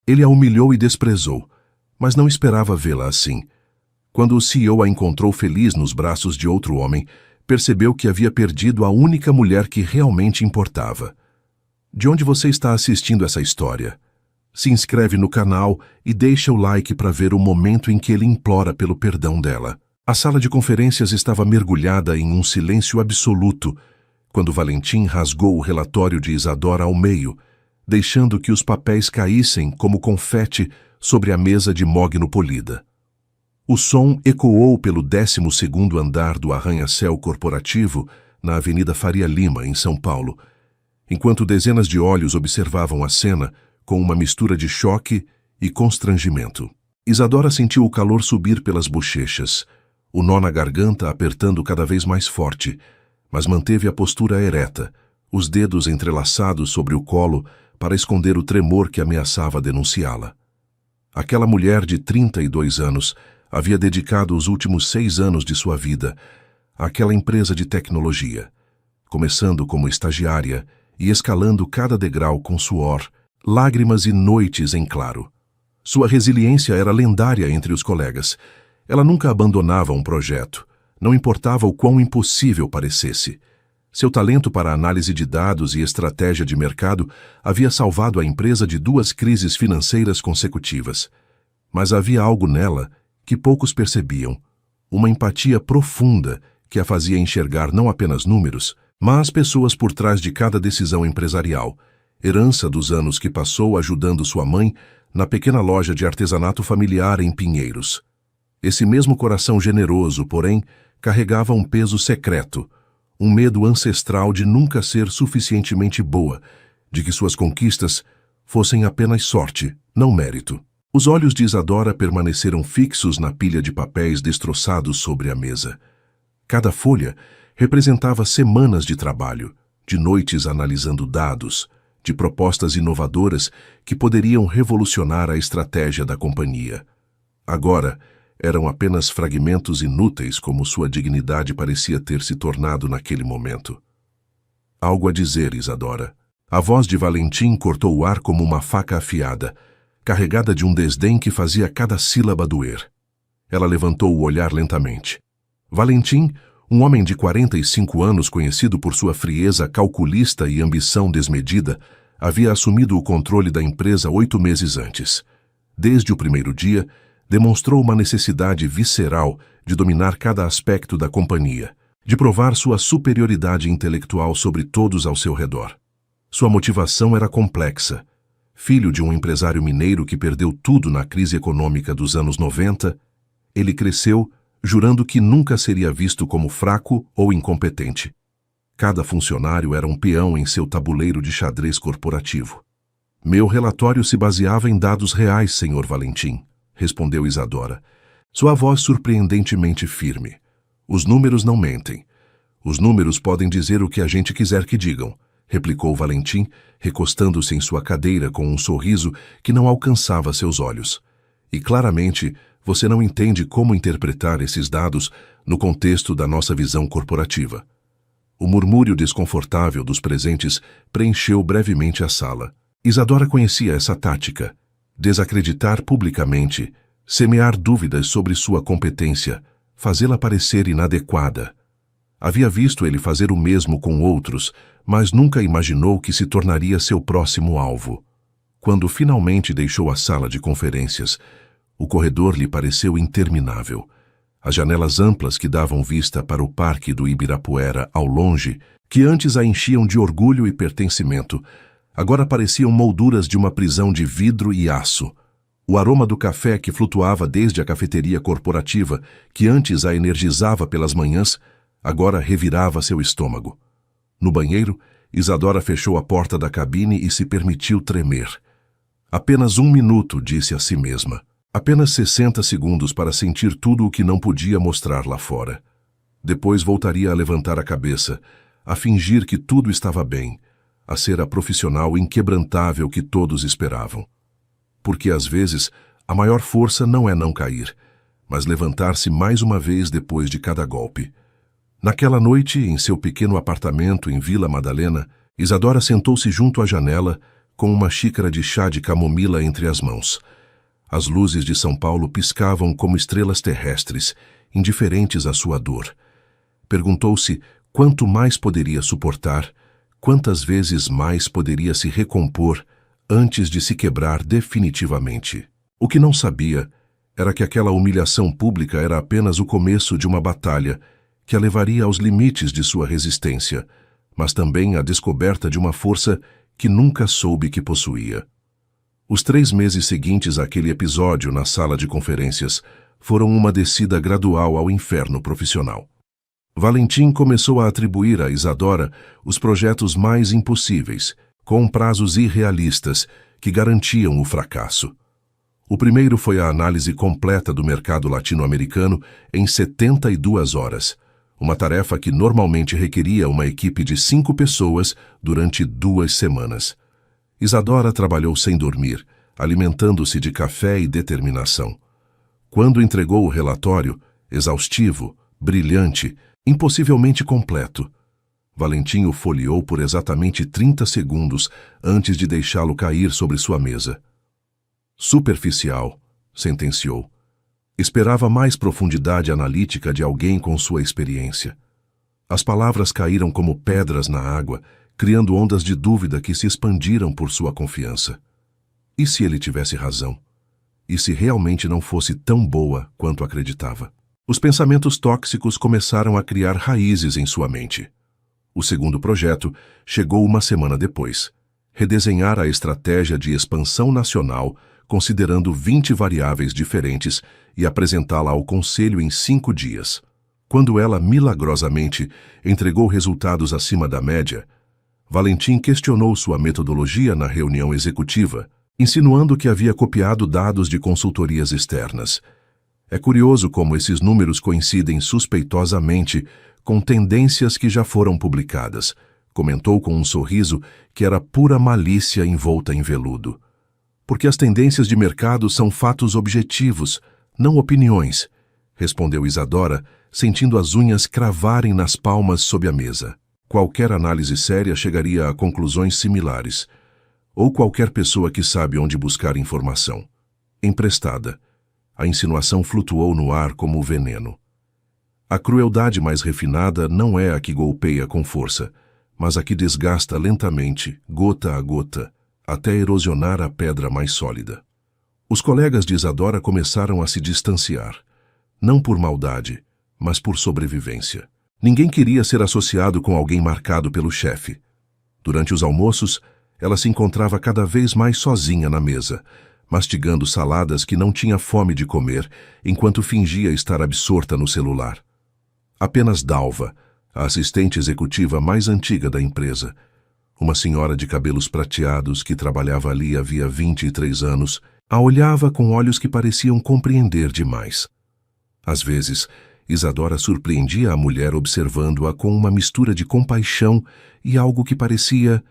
Ele a humilhou e desprezou, mas não esperava vê-la assim. Quando o CEO a encontrou feliz nos braços de outro homem, percebeu que havia perdido a única mulher que realmente importava. De onde você está assistindo essa história? Se inscreve no canal e deixa o like para ver o momento em que ele implora pelo perdão dela. A sala de conferências estava mergulhada em um silêncio absoluto quando Valentim rasgou o relatório de Isadora ao meio, deixando que os papéis caíssem como confete sobre a mesa de mogno polida. O som ecoou pelo 12º andar do arranha-céu corporativo na Avenida Faria Lima, em São Paulo, enquanto dezenas de olhos observavam a cena com uma mistura de choque e constrangimento. Isadora sentiu o calor subir pelas bochechas, o nó na garganta apertando cada vez mais forte, mas manteve a postura ereta, os dedos entrelaçados sobre o colo para esconder o tremor que ameaçava denunciá-la. Aquela mulher de 32 anos havia dedicado os últimos 6 anos de sua vida àquela empresa de tecnologia, começando como estagiária e escalando cada degrau com suor, lágrimas e noites em claro. Sua resiliência era lendária entre os colegas. Ela nunca abandonava um projeto, não importava o quão impossível parecesse. Seu talento para análise de dados e estratégia de mercado havia salvado a empresa de 2 crises financeiras consecutivas. Mas havia algo nela que poucos percebiam, uma empatia profunda que a fazia enxergar não apenas números, mas pessoas por trás de cada decisão empresarial, herança dos anos que passou ajudando sua mãe na pequena loja de artesanato familiar em Pinheiros. Esse mesmo coração generoso, porém, carregava um peso secreto, um medo ancestral de nunca ser suficientemente boa, de que suas conquistas fossem apenas sorte, não mérito. Os olhos de Isadora permaneceram fixos na pilha de papéis destroçados sobre a mesa. Cada folha representava semanas de trabalho, de noites analisando dados, de propostas inovadoras que poderiam revolucionar a estratégia da companhia. Agora, eram apenas fragmentos inúteis como sua dignidade parecia ter se tornado naquele momento. Algo a dizer, Isadora. A voz de Valentim cortou o ar como uma faca afiada, carregada de um desdém que fazia cada sílaba doer. Ela levantou o olhar lentamente. Valentim, um homem de 45 anos conhecido por sua frieza calculista e ambição desmedida, havia assumido o controle da empresa 8 meses antes. Desde o primeiro dia, demonstrou uma necessidade visceral de dominar cada aspecto da companhia, de provar sua superioridade intelectual sobre todos ao seu redor. Sua motivação era complexa. Filho de um empresário mineiro que perdeu tudo na crise econômica dos anos 90, ele cresceu jurando que nunca seria visto como fraco ou incompetente. Cada funcionário era um peão em seu tabuleiro de xadrez corporativo. Meu relatório se baseava em dados reais, Sr. Valentim, respondeu Isadora, sua voz surpreendentemente firme. Os números não mentem. Os números podem dizer o que a gente quiser que digam, replicou Valentim, recostando-se em sua cadeira com um sorriso que não alcançava seus olhos. E claramente, você não entende como interpretar esses dados no contexto da nossa visão corporativa. O murmúrio desconfortável dos presentes preencheu brevemente a sala. Isadora conhecia essa tática: desacreditar publicamente, semear dúvidas sobre sua competência, fazê-la parecer inadequada. Havia visto ele fazer o mesmo com outros, mas nunca imaginou que se tornaria seu próximo alvo. Quando finalmente deixou a sala de conferências, o corredor lhe pareceu interminável. As janelas amplas que davam vista para o parque do Ibirapuera ao longe, que antes a enchiam de orgulho e pertencimento, agora pareciam molduras de uma prisão de vidro e aço. O aroma do café que flutuava desde a cafeteria corporativa, que antes a energizava pelas manhãs, agora revirava seu estômago. No banheiro, Isadora fechou a porta da cabine e se permitiu tremer. Apenas 1 minuto, disse a si mesma. Apenas 60 segundos para sentir tudo o que não podia mostrar lá fora. Depois voltaria a levantar a cabeça, a fingir que tudo estava bem, a ser a profissional inquebrantável que todos esperavam. Porque às vezes a maior força não é não cair, mas levantar-se mais uma vez depois de cada golpe. Naquela noite, em seu pequeno apartamento em Vila Madalena, Isadora sentou-se junto à janela, com uma xícara de chá de camomila entre as mãos. As luzes de São Paulo piscavam como estrelas terrestres, indiferentes à sua dor. Perguntou-se quanto mais poderia suportar, quantas vezes mais poderia se recompor antes de se quebrar definitivamente. O que não sabia era que aquela humilhação pública era apenas o começo de uma batalha que a levaria aos limites de sua resistência, mas também a descoberta de uma força que nunca soube que possuía. Os 3 meses seguintes àquele episódio na sala de conferências foram uma descida gradual ao inferno profissional. Valentim começou a atribuir a Isadora os projetos mais impossíveis, com prazos irrealistas que garantiam o fracasso. O primeiro foi a análise completa do mercado latino-americano em 72 horas, uma tarefa que normalmente requeria uma equipe de 5 pessoas durante 2 semanas. Isadora trabalhou sem dormir, alimentando-se de café e determinação. Quando entregou o relatório, exaustivo, brilhante, impossivelmente completo, Valentim o folheou por exatamente 30 segundos antes de deixá-lo cair sobre sua mesa. Superficial, sentenciou. Esperava mais profundidade analítica de alguém com sua experiência. As palavras caíram como pedras na água, criando ondas de dúvida que se expandiram por sua confiança. E se ele tivesse razão? E se realmente não fosse tão boa quanto acreditava? Os pensamentos tóxicos começaram a criar raízes em sua mente. O segundo projeto chegou uma semana depois. Redesenhar a estratégia de expansão nacional, considerando 20 variáveis diferentes, e apresentá-la ao conselho em 5 dias. Quando ela, milagrosamente, entregou resultados acima da média, Valentim questionou sua metodologia na reunião executiva, insinuando que havia copiado dados de consultorias externas. É curioso como esses números coincidem suspeitosamente com tendências que já foram publicadas, comentou com um sorriso que era pura malícia envolta em veludo. Porque as tendências de mercado são fatos objetivos, não opiniões, respondeu Isadora, sentindo as unhas cravarem nas palmas sob a mesa. Qualquer análise séria chegaria a conclusões similares, ou qualquer pessoa que sabe onde buscar informação. Emprestada. A insinuação flutuou no ar como veneno. A crueldade mais refinada não é a que golpeia com força, mas a que desgasta lentamente, gota a gota, até erosionar a pedra mais sólida. Os colegas de Isadora começaram a se distanciar, não por maldade, mas por sobrevivência. Ninguém queria ser associado com alguém marcado pelo chefe. Durante os almoços, ela se encontrava cada vez mais sozinha na mesa, mastigando saladas que não tinha fome de comer, enquanto fingia estar absorta no celular. Apenas Dalva, a assistente executiva mais antiga da empresa, uma senhora de cabelos prateados que trabalhava ali havia 23 anos, a olhava com olhos que pareciam compreender demais. Às vezes, Isadora surpreendia a mulher observando-a com uma mistura de compaixão e algo que parecia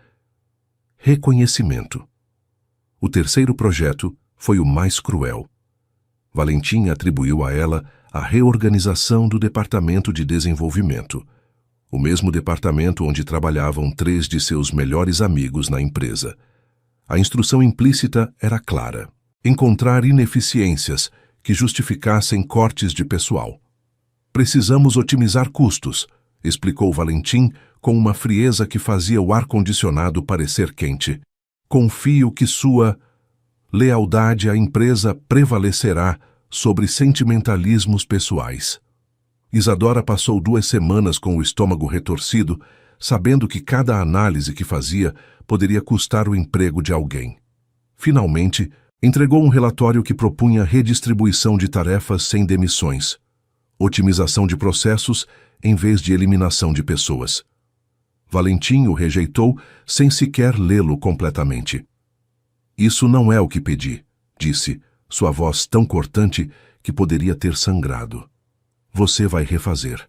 reconhecimento. O terceiro projeto foi o mais cruel. Valentim atribuiu a ela a reorganização do Departamento de Desenvolvimento, o mesmo departamento onde trabalhavam 3 de seus melhores amigos na empresa. A instrução implícita era clara: encontrar ineficiências que justificassem cortes de pessoal. Precisamos otimizar custos, explicou Valentim com uma frieza que fazia o ar-condicionado parecer quente. Confio que sua lealdade à empresa prevalecerá sobre sentimentalismos pessoais. Isadora passou 2 semanas com o estômago retorcido, sabendo que cada análise que fazia poderia custar o emprego de alguém. Finalmente, entregou um relatório que propunha redistribuição de tarefas sem demissões, otimização de processos em vez de eliminação de pessoas. Valentim o rejeitou sem sequer lê-lo completamente. Isso não é o que pedi, disse, sua voz tão cortante que poderia ter sangrado. Você vai refazer.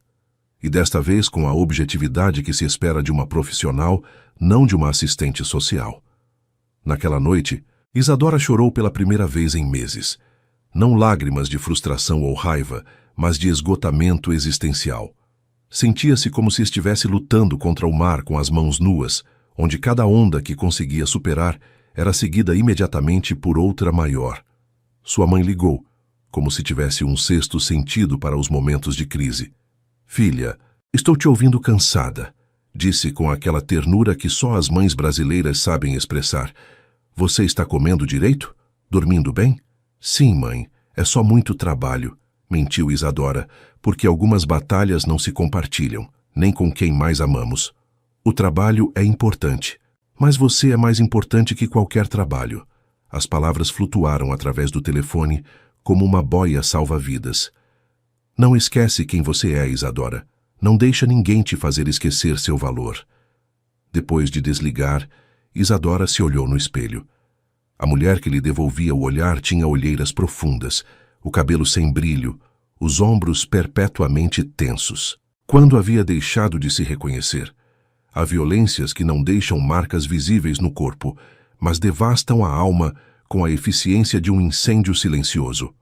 E desta vez com a objetividade que se espera de uma profissional, não de uma assistente social. Naquela noite, Isadora chorou pela primeira vez em meses. Não lágrimas de frustração ou raiva, mas de esgotamento existencial. Sentia-se como se estivesse lutando contra o mar com as mãos nuas, onde cada onda que conseguia superar era seguida imediatamente por outra maior. Sua mãe ligou, como se tivesse um sexto sentido para os momentos de crise. Filha, estou te ouvindo cansada, disse com aquela ternura que só as mães brasileiras sabem expressar. Você está comendo direito? Dormindo bem? Sim, mãe, é só muito trabalho, mentiu Isadora, porque algumas batalhas não se compartilham, nem com quem mais amamos. O trabalho é importante, mas você é mais importante que qualquer trabalho. As palavras flutuaram através do telefone como uma boia salva-vidas. Não esquece quem você é, Isadora. Não deixa ninguém te fazer esquecer seu valor. Depois de desligar, Isadora se olhou no espelho. A mulher que lhe devolvia o olhar tinha olheiras profundas, o cabelo sem brilho, os ombros perpetuamente tensos. Quando havia deixado de se reconhecer? Há violências que não deixam marcas visíveis no corpo, mas devastam a alma com a eficiência de um incêndio silencioso.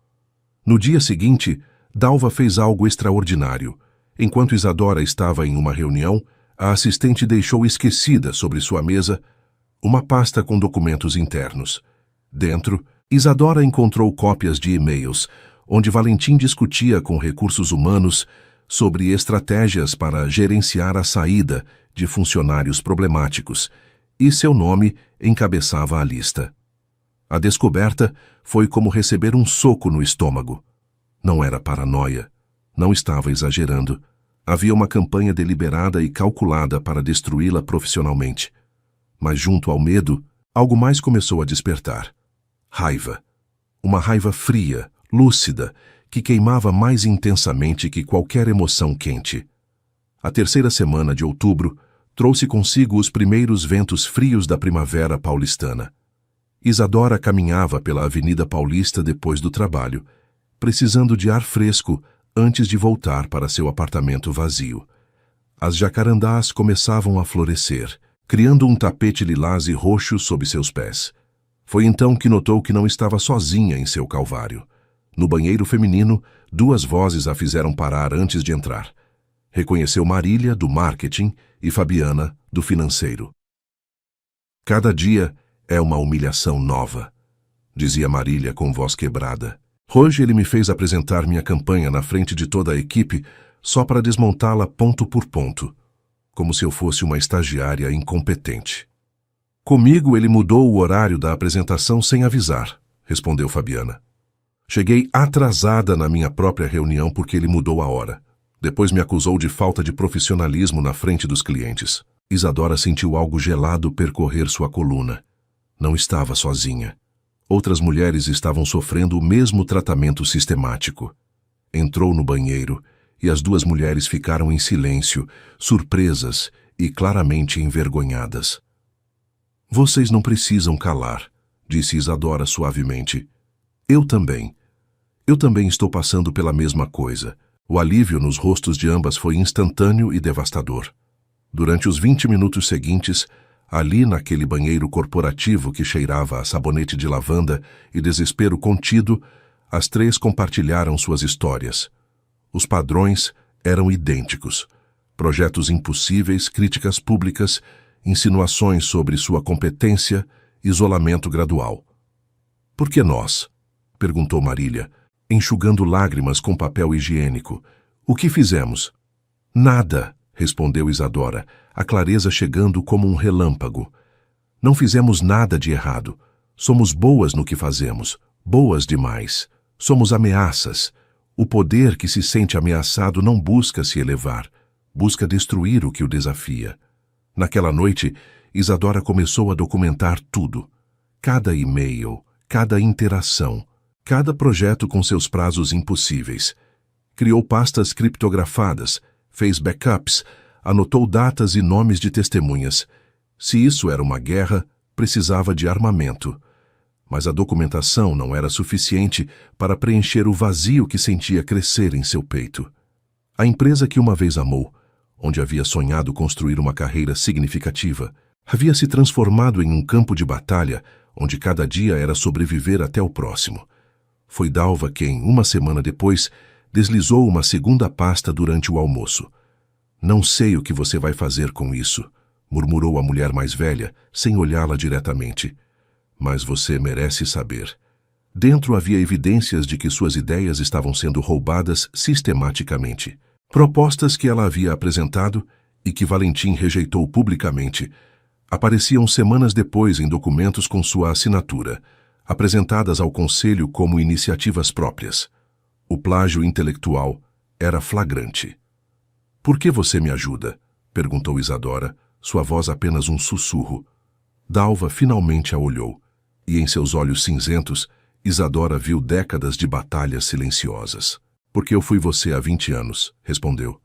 No dia seguinte, Dalva fez algo extraordinário. Enquanto Isadora estava em uma reunião, a assistente deixou esquecida sobre sua mesa uma pasta com documentos internos. Dentro, Isadora encontrou cópias de e-mails, onde Valentim discutia com recursos humanos sobre estratégias para gerenciar a saída de funcionários problemáticos, e seu nome encabeçava a lista. A descoberta foi como receber um soco no estômago. Não era paranoia. Não estava exagerando. Havia uma campanha deliberada e calculada para destruí-la profissionalmente. Mas junto ao medo, algo mais começou a despertar. Raiva. Uma raiva fria, lúcida, que queimava mais intensamente que qualquer emoção quente. A terceira semana de outubro trouxe consigo os primeiros ventos frios da primavera paulistana. Isadora caminhava pela Avenida Paulista depois do trabalho, precisando de ar fresco antes de voltar para seu apartamento vazio. As jacarandás começavam a florescer, criando um tapete lilás e roxo sob seus pés. Foi então que notou que não estava sozinha em seu calvário. No banheiro feminino, duas vozes a fizeram parar antes de entrar. Reconheceu Marília, do marketing, e Fabiana, do financeiro. Cada dia é uma humilhação nova, dizia Marília com voz quebrada. Hoje ele me fez apresentar minha campanha na frente de toda a equipe só para desmontá-la ponto por ponto, como se eu fosse uma estagiária incompetente. Comigo ele mudou o horário da apresentação sem avisar, respondeu Fabiana. Cheguei atrasada na minha própria reunião porque ele mudou a hora. Depois me acusou de falta de profissionalismo na frente dos clientes. Isadora sentiu algo gelado percorrer sua coluna. Não estava sozinha. Outras mulheres estavam sofrendo o mesmo tratamento sistemático. Entrou no banheiro e as duas mulheres ficaram em silêncio, surpresas e claramente envergonhadas. Vocês não precisam calar, disse Isadora suavemente. Eu também. Eu também estou passando pela mesma coisa. O alívio nos rostos de ambas foi instantâneo e devastador. Durante os 20 minutos seguintes, ali naquele banheiro corporativo que cheirava a sabonete de lavanda e desespero contido, as três compartilharam suas histórias. Os padrões eram idênticos. Projetos impossíveis, críticas públicas, insinuações sobre sua competência, isolamento gradual. Por que nós? Perguntou Marília, enxugando lágrimas com papel higiênico. O que fizemos? Nada, respondeu Isadora, a clareza chegando como um relâmpago. Não fizemos nada de errado. Somos boas no que fazemos, boas demais. Somos ameaças. O poder que se sente ameaçado não busca se elevar, busca destruir o que o desafia. Naquela noite, Isadora começou a documentar tudo. Cada e-mail, cada interação, cada projeto com seus prazos impossíveis. Criou pastas criptografadas, fez backups, anotou datas e nomes de testemunhas. Se isso era uma guerra, precisava de armamento. Mas a documentação não era suficiente para preencher o vazio que sentia crescer em seu peito. A empresa que uma vez amou, onde havia sonhado construir uma carreira significativa, havia se transformado em um campo de batalha onde cada dia era sobreviver até o próximo. Foi Dalva quem, uma semana depois, deslizou uma segunda pasta durante o almoço. Não sei o que você vai fazer com isso, murmurou a mulher mais velha, sem olhá-la diretamente. Mas você merece saber. Dentro havia evidências de que suas ideias estavam sendo roubadas sistematicamente. Propostas que ela havia apresentado e que Valentim rejeitou publicamente apareciam semanas depois em documentos com sua assinatura, apresentadas ao conselho como iniciativas próprias. O plágio intelectual era flagrante. "Por que você me ajuda?" perguntou Isadora, sua voz apenas um sussurro. Dalva finalmente a olhou, e em seus olhos cinzentos, Isadora viu décadas de batalhas silenciosas. "Porque eu fui você há 20 anos", respondeu.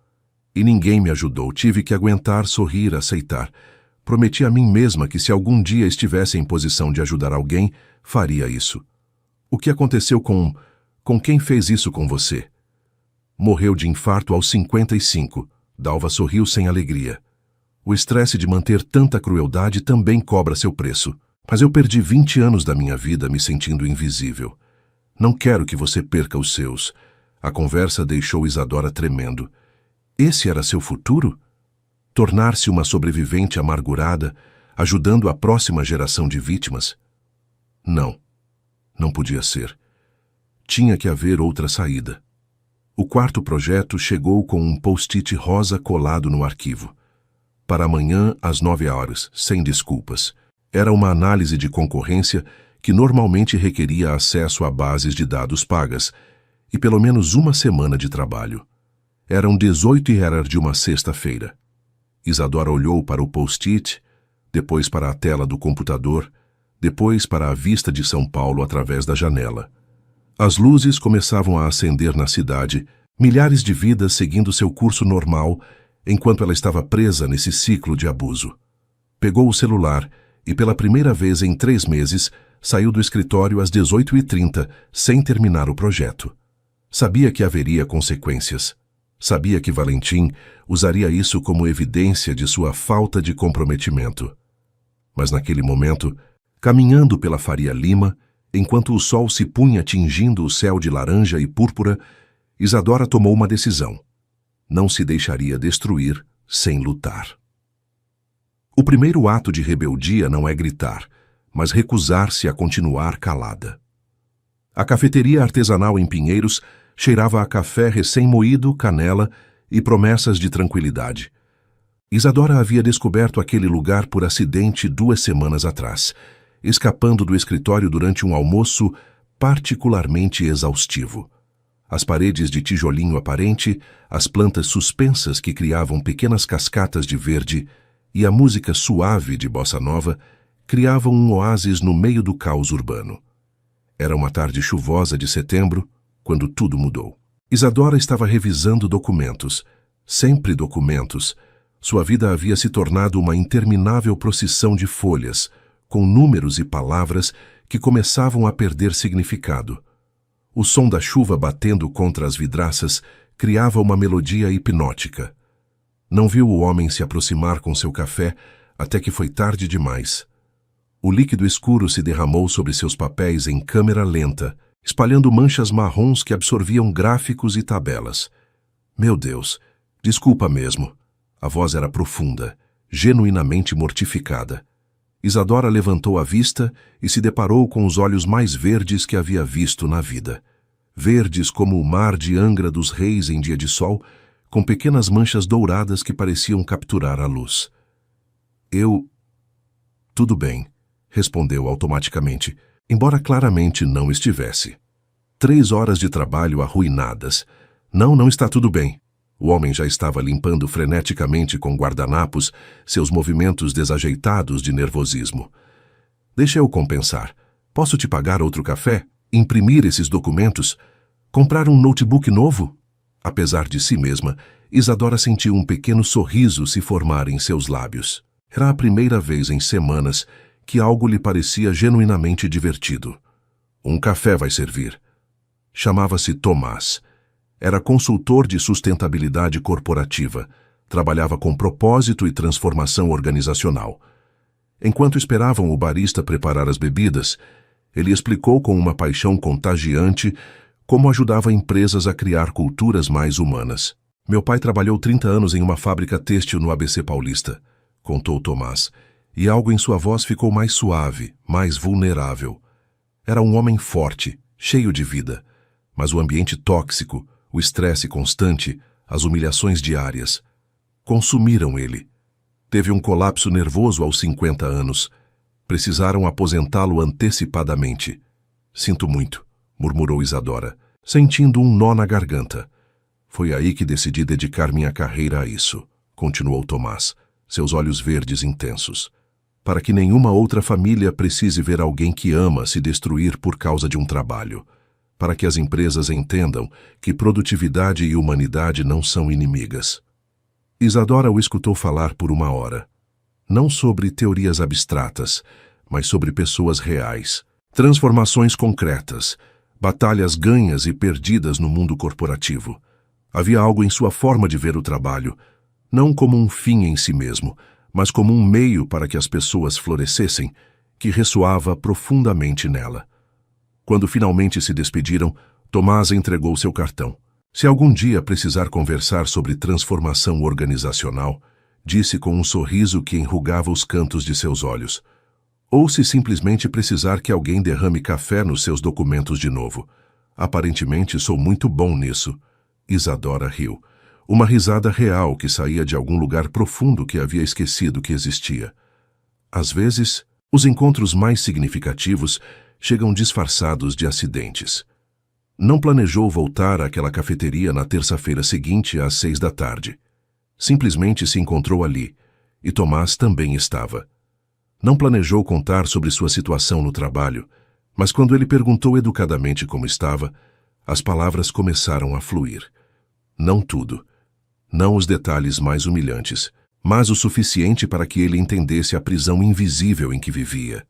"E ninguém me ajudou, tive que aguentar, sorrir, aceitar. Prometi a mim mesma que se algum dia estivesse em posição de ajudar alguém, faria isso. O que aconteceu com quem fez isso com você?" "Morreu de infarto aos 55, Dalva sorriu sem alegria. "O estresse de manter tanta crueldade também cobra seu preço. Mas eu perdi 20 anos da minha vida me sentindo invisível. Não quero que você perca os seus." A conversa deixou Isadora tremendo. Esse era seu futuro? Tornar-se uma sobrevivente amargurada, ajudando a próxima geração de vítimas? Não. Não podia ser. Tinha que haver outra saída. O quarto projeto chegou com um post-it rosa colado no arquivo. "Para amanhã, às 9 horas, sem desculpas." Era uma análise de concorrência que normalmente requeria acesso a bases de dados pagas e pelo menos uma semana de trabalho. Eram 18 e era de uma sexta-feira. Isadora olhou para o post-it, depois para a tela do computador, depois para a vista de São Paulo através da janela. As luzes começavam a acender na cidade, milhares de vidas seguindo seu curso normal, enquanto ela estava presa nesse ciclo de abuso. Pegou o celular e, pela primeira vez em 3 meses, saiu do escritório às 18h30, sem terminar o projeto. Sabia que haveria consequências. Sabia que Valentim usaria isso como evidência de sua falta de comprometimento. Mas naquele momento, caminhando pela Faria Lima, enquanto o sol se punha tingindo o céu de laranja e púrpura, Isadora tomou uma decisão. Não se deixaria destruir sem lutar. O primeiro ato de rebeldia não é gritar, mas recusar-se a continuar calada. A cafeteria artesanal em Pinheiros cheirava a café recém-moído, canela e promessas de tranquilidade. Isadora havia descoberto aquele lugar por acidente 2 semanas atrás, escapando do escritório durante um almoço particularmente exaustivo. As paredes de tijolinho aparente, as plantas suspensas que criavam pequenas cascatas de verde e a música suave de bossa nova criavam um oásis no meio do caos urbano. Era uma tarde chuvosa de setembro, quando tudo mudou. Isadora estava revisando documentos, sempre documentos. Sua vida havia se tornado uma interminável procissão de folhas, com números e palavras que começavam a perder significado. O som da chuva batendo contra as vidraças criava uma melodia hipnótica. Não viu o homem se aproximar com seu café até que foi tarde demais. O líquido escuro se derramou sobre seus papéis em câmera lenta, espalhando manchas marrons que absorviam gráficos e tabelas. "Meu Deus, desculpa mesmo." A voz era profunda, genuinamente mortificada. Isadora levantou a vista e se deparou com os olhos mais verdes que havia visto na vida. Verdes como o mar de Angra dos Reis em dia de sol, com pequenas manchas douradas que pareciam capturar a luz. Tudo bem", respondeu automaticamente, embora claramente não estivesse. 3 horas de trabalho arruinadas. Não está tudo bem." O homem já estava limpando freneticamente com guardanapos seus movimentos desajeitados de nervosismo. "Deixa eu compensar. Posso te pagar outro café? Imprimir esses documentos? Comprar um notebook novo?" Apesar de si mesma, Isadora sentiu um pequeno sorriso se formar em seus lábios. Era a primeira vez em semanas que algo lhe parecia genuinamente divertido. "Um café vai servir." Chamava-se Tomás. Era consultor de sustentabilidade corporativa. Trabalhava com propósito e transformação organizacional. Enquanto esperavam o barista preparar as bebidas, ele explicou com uma paixão contagiante como ajudava empresas a criar culturas mais humanas. "Meu pai trabalhou 30 anos em uma fábrica têxtil no ABC Paulista", contou Tomás, e algo em sua voz ficou mais suave, mais vulnerável. Era um homem forte, cheio de vida, mas o ambiente tóxico, o estresse constante, as humilhações diárias, consumiram ele. Teve um colapso nervoso aos 50 anos. Precisaram aposentá-lo antecipadamente. Sinto muito, murmurou Isadora, sentindo um nó na garganta. Foi aí que decidi dedicar minha carreira a isso, continuou Tomás, seus olhos verdes intensos. Para que nenhuma outra família precise ver alguém que ama se destruir por causa de um trabalho. Para que as empresas entendam que produtividade e humanidade não são inimigas. Isadora o escutou falar por 1 hora. Não sobre teorias abstratas, mas sobre pessoas reais, transformações concretas, batalhas ganhas e perdidas no mundo corporativo. Havia algo em sua forma de ver o trabalho, não como um fim em si mesmo, mas como um meio para que as pessoas florescessem, que ressoava profundamente nela. Quando finalmente se despediram, Tomás entregou seu cartão. Se algum dia precisar conversar sobre transformação organizacional, disse com um sorriso que enrugava os cantos de seus olhos. Ou se simplesmente precisar que alguém derrame café nos seus documentos de novo. Aparentemente sou muito bom nisso. Isadora riu. Uma risada real que saía de algum lugar profundo que havia esquecido que existia. Às vezes, os encontros mais significativos chegam disfarçados de acidentes. Não planejou voltar àquela cafeteria na terça-feira seguinte às 6 da tarde. Simplesmente se encontrou ali, e Tomás também estava. Não planejou contar sobre sua situação no trabalho, mas quando ele perguntou educadamente como estava, as palavras começaram a fluir. Não tudo. Não os detalhes mais humilhantes, mas o suficiente para que ele entendesse a prisão invisível em que vivia.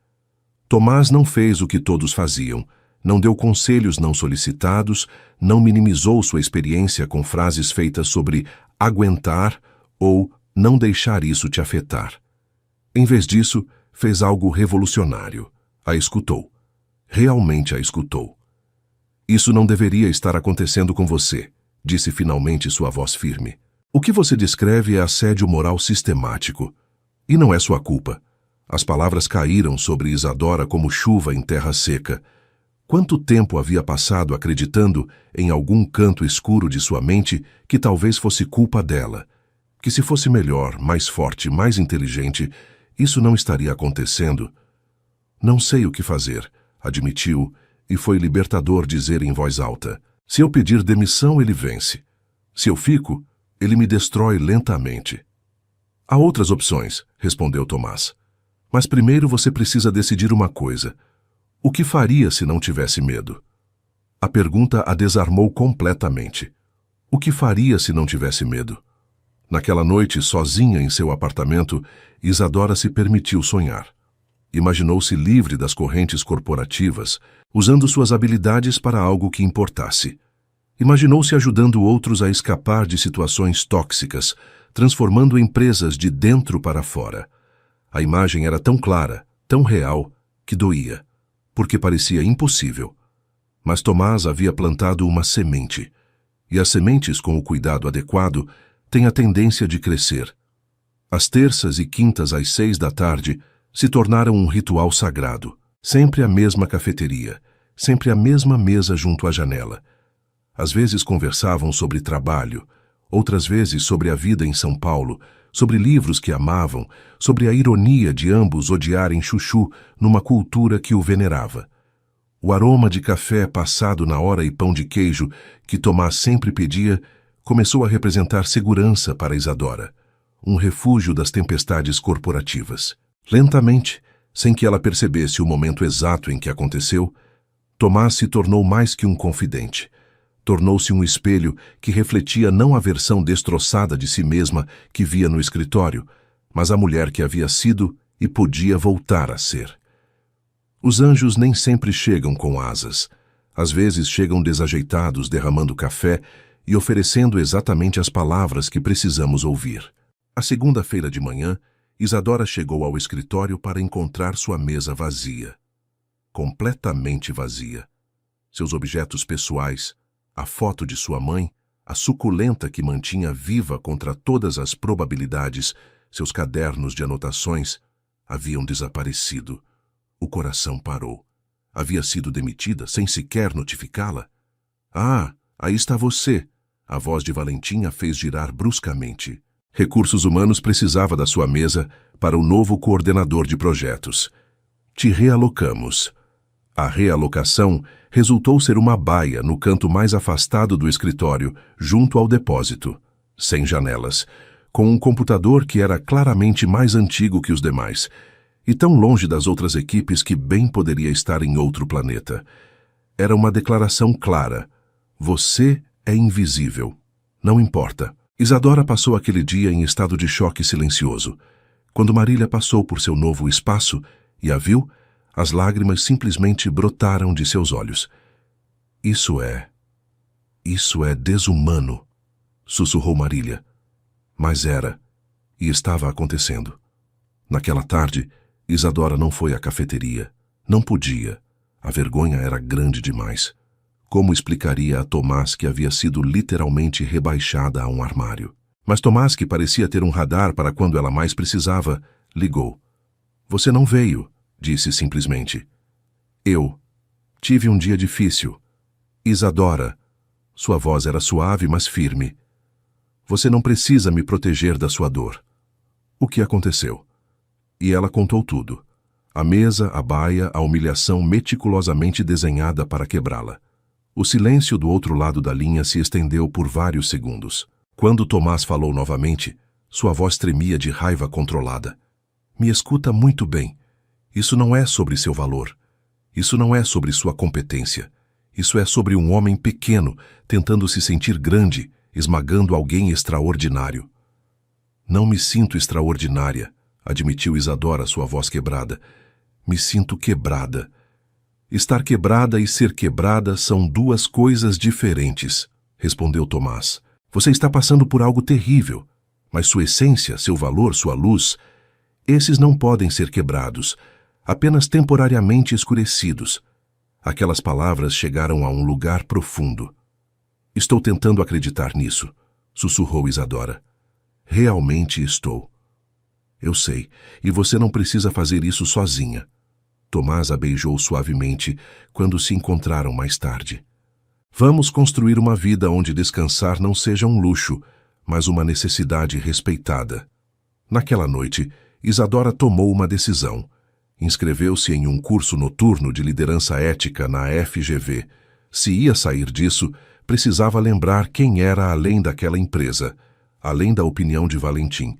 Tomás não fez o que todos faziam, não deu conselhos não solicitados, não minimizou sua experiência com frases feitas sobre aguentar ou não deixar isso te afetar. Em vez disso, fez algo revolucionário. A escutou. Realmente a escutou. Isso não deveria estar acontecendo com você, disse finalmente sua voz firme. O que você descreve é assédio moral sistemático. E não é sua culpa. As palavras caíram sobre Isadora como chuva em terra seca. Quanto tempo havia passado acreditando, em algum canto escuro de sua mente, que talvez fosse culpa dela? Que se fosse melhor, mais forte, mais inteligente, isso não estaria acontecendo? Não sei o que fazer, admitiu, e foi libertador dizer em voz alta. Se eu pedir demissão, ele vence. Se eu fico, ele me destrói lentamente. Há outras opções, respondeu Tomás. Mas primeiro você precisa decidir uma coisa. O que faria se não tivesse medo? A pergunta a desarmou completamente. O que faria se não tivesse medo? Naquela noite, sozinha em seu apartamento, Isadora se permitiu sonhar. Imaginou-se livre das correntes corporativas, usando suas habilidades para algo que importasse. Imaginou-se ajudando outros a escapar de situações tóxicas, transformando empresas de dentro para fora. A imagem era tão clara, tão real, que doía, porque parecia impossível. Mas Tomás havia plantado uma semente, e as sementes, com o cuidado adequado, têm a tendência de crescer. As terças e quintas às 6 da tarde se tornaram um ritual sagrado. Sempre a mesma cafeteria, sempre a mesma mesa junto à janela. Às vezes conversavam sobre trabalho, outras vezes sobre a vida em São Paulo, sobre livros que amavam, sobre a ironia de ambos odiarem Chuchu numa cultura que o venerava. O aroma de café passado na hora e pão de queijo que Tomás sempre pedia começou a representar segurança para Isadora, um refúgio das tempestades corporativas. Lentamente, sem que ela percebesse o momento exato em que aconteceu, Tomás se tornou mais que um confidente. Tornou-se um espelho que refletia não a versão destroçada de si mesma que via no escritório, mas a mulher que havia sido e podia voltar a ser. Os anjos nem sempre chegam com asas. Às vezes chegam desajeitados, derramando café e oferecendo exatamente as palavras que precisamos ouvir. A segunda-feira de manhã, Isadora chegou ao escritório para encontrar sua mesa vazia. Completamente vazia. Seus objetos pessoais, a foto de sua mãe, a suculenta que mantinha viva contra todas as probabilidades, seus cadernos de anotações, haviam desaparecido. O coração parou. Havia sido demitida sem sequer notificá-la? Ah, aí está você! A voz de Valentim a fez girar bruscamente. Recursos Humanos precisava da sua mesa para o novo coordenador de projetos. Te realocamos. A realocação resultou ser uma baia no canto mais afastado do escritório, junto ao depósito, sem janelas, com um computador que era claramente mais antigo que os demais, e tão longe das outras equipes que bem poderia estar em outro planeta. Era uma declaração clara. Você é invisível. Não importa. Isadora passou aquele dia em estado de choque silencioso. Quando Marília passou por seu novo espaço e a viu, as lágrimas simplesmente brotaram de seus olhos. Isso é desumano, sussurrou Marília. Mas era, e estava acontecendo. Naquela tarde, Isadora não foi à cafeteria. Não podia. A vergonha era grande demais. Como explicaria a Tomás que havia sido literalmente rebaixada a um armário? Mas Tomás, que parecia ter um radar para quando ela mais precisava, ligou. Você não veio, disse simplesmente. Eu tive um dia difícil. Isadora. Sua voz era suave, mas firme. Você não precisa me proteger da sua dor. O que aconteceu? E ela contou tudo. A mesa, a baia, a humilhação meticulosamente desenhada para quebrá-la. O silêncio do outro lado da linha se estendeu por vários segundos. Quando Tomás falou novamente, sua voz tremia de raiva controlada. Me escuta muito bem. Isso não é sobre seu valor. Isso não é sobre sua competência. Isso é sobre um homem pequeno, tentando se sentir grande, esmagando alguém extraordinário. Não me sinto extraordinária, admitiu Isadora, sua voz quebrada. Me sinto quebrada. Estar quebrada e ser quebrada são duas coisas diferentes, respondeu Tomás. Você está passando por algo terrível, mas sua essência, seu valor, sua luz, esses não podem ser quebrados, apenas temporariamente escurecidos. Aquelas palavras chegaram a um lugar profundo. Estou tentando acreditar nisso, sussurrou Isadora. Realmente estou. Eu sei, e você não precisa fazer isso sozinha. Tomás a beijou suavemente quando se encontraram mais tarde. Vamos construir uma vida onde descansar não seja um luxo, mas uma necessidade respeitada. Naquela noite, Isadora tomou uma decisão. Inscreveu-se em um curso noturno de liderança ética na FGV. Se ia sair disso, precisava lembrar quem era além daquela empresa, além da opinião de Valentim.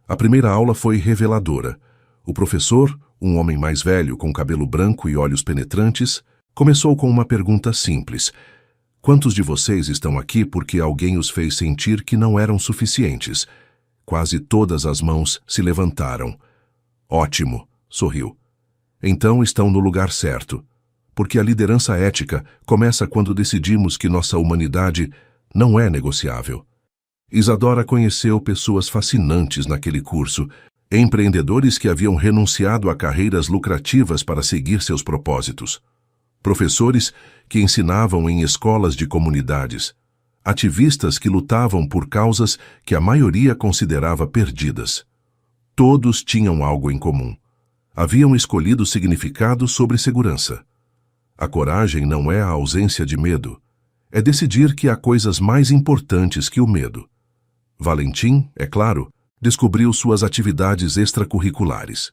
A primeira aula foi reveladora. O professor, um homem mais velho com cabelo branco e olhos penetrantes, começou com uma pergunta simples. Quantos de vocês estão aqui porque alguém os fez sentir que não eram suficientes? Quase todas as mãos se levantaram. Ótimo, sorriu. Então estão no lugar certo, porque a liderança ética começa quando decidimos que nossa humanidade não é negociável. Isadora conheceu pessoas fascinantes naquele curso, empreendedores que haviam renunciado a carreiras lucrativas para seguir seus propósitos, professores que ensinavam em escolas de comunidades, ativistas que lutavam por causas que a maioria considerava perdidas. Todos tinham algo em comum. Haviam escolhido significado sobre segurança. A coragem não é a ausência de medo. É decidir que há coisas mais importantes que o medo. Valentim, é claro, descobriu suas atividades extracurriculares.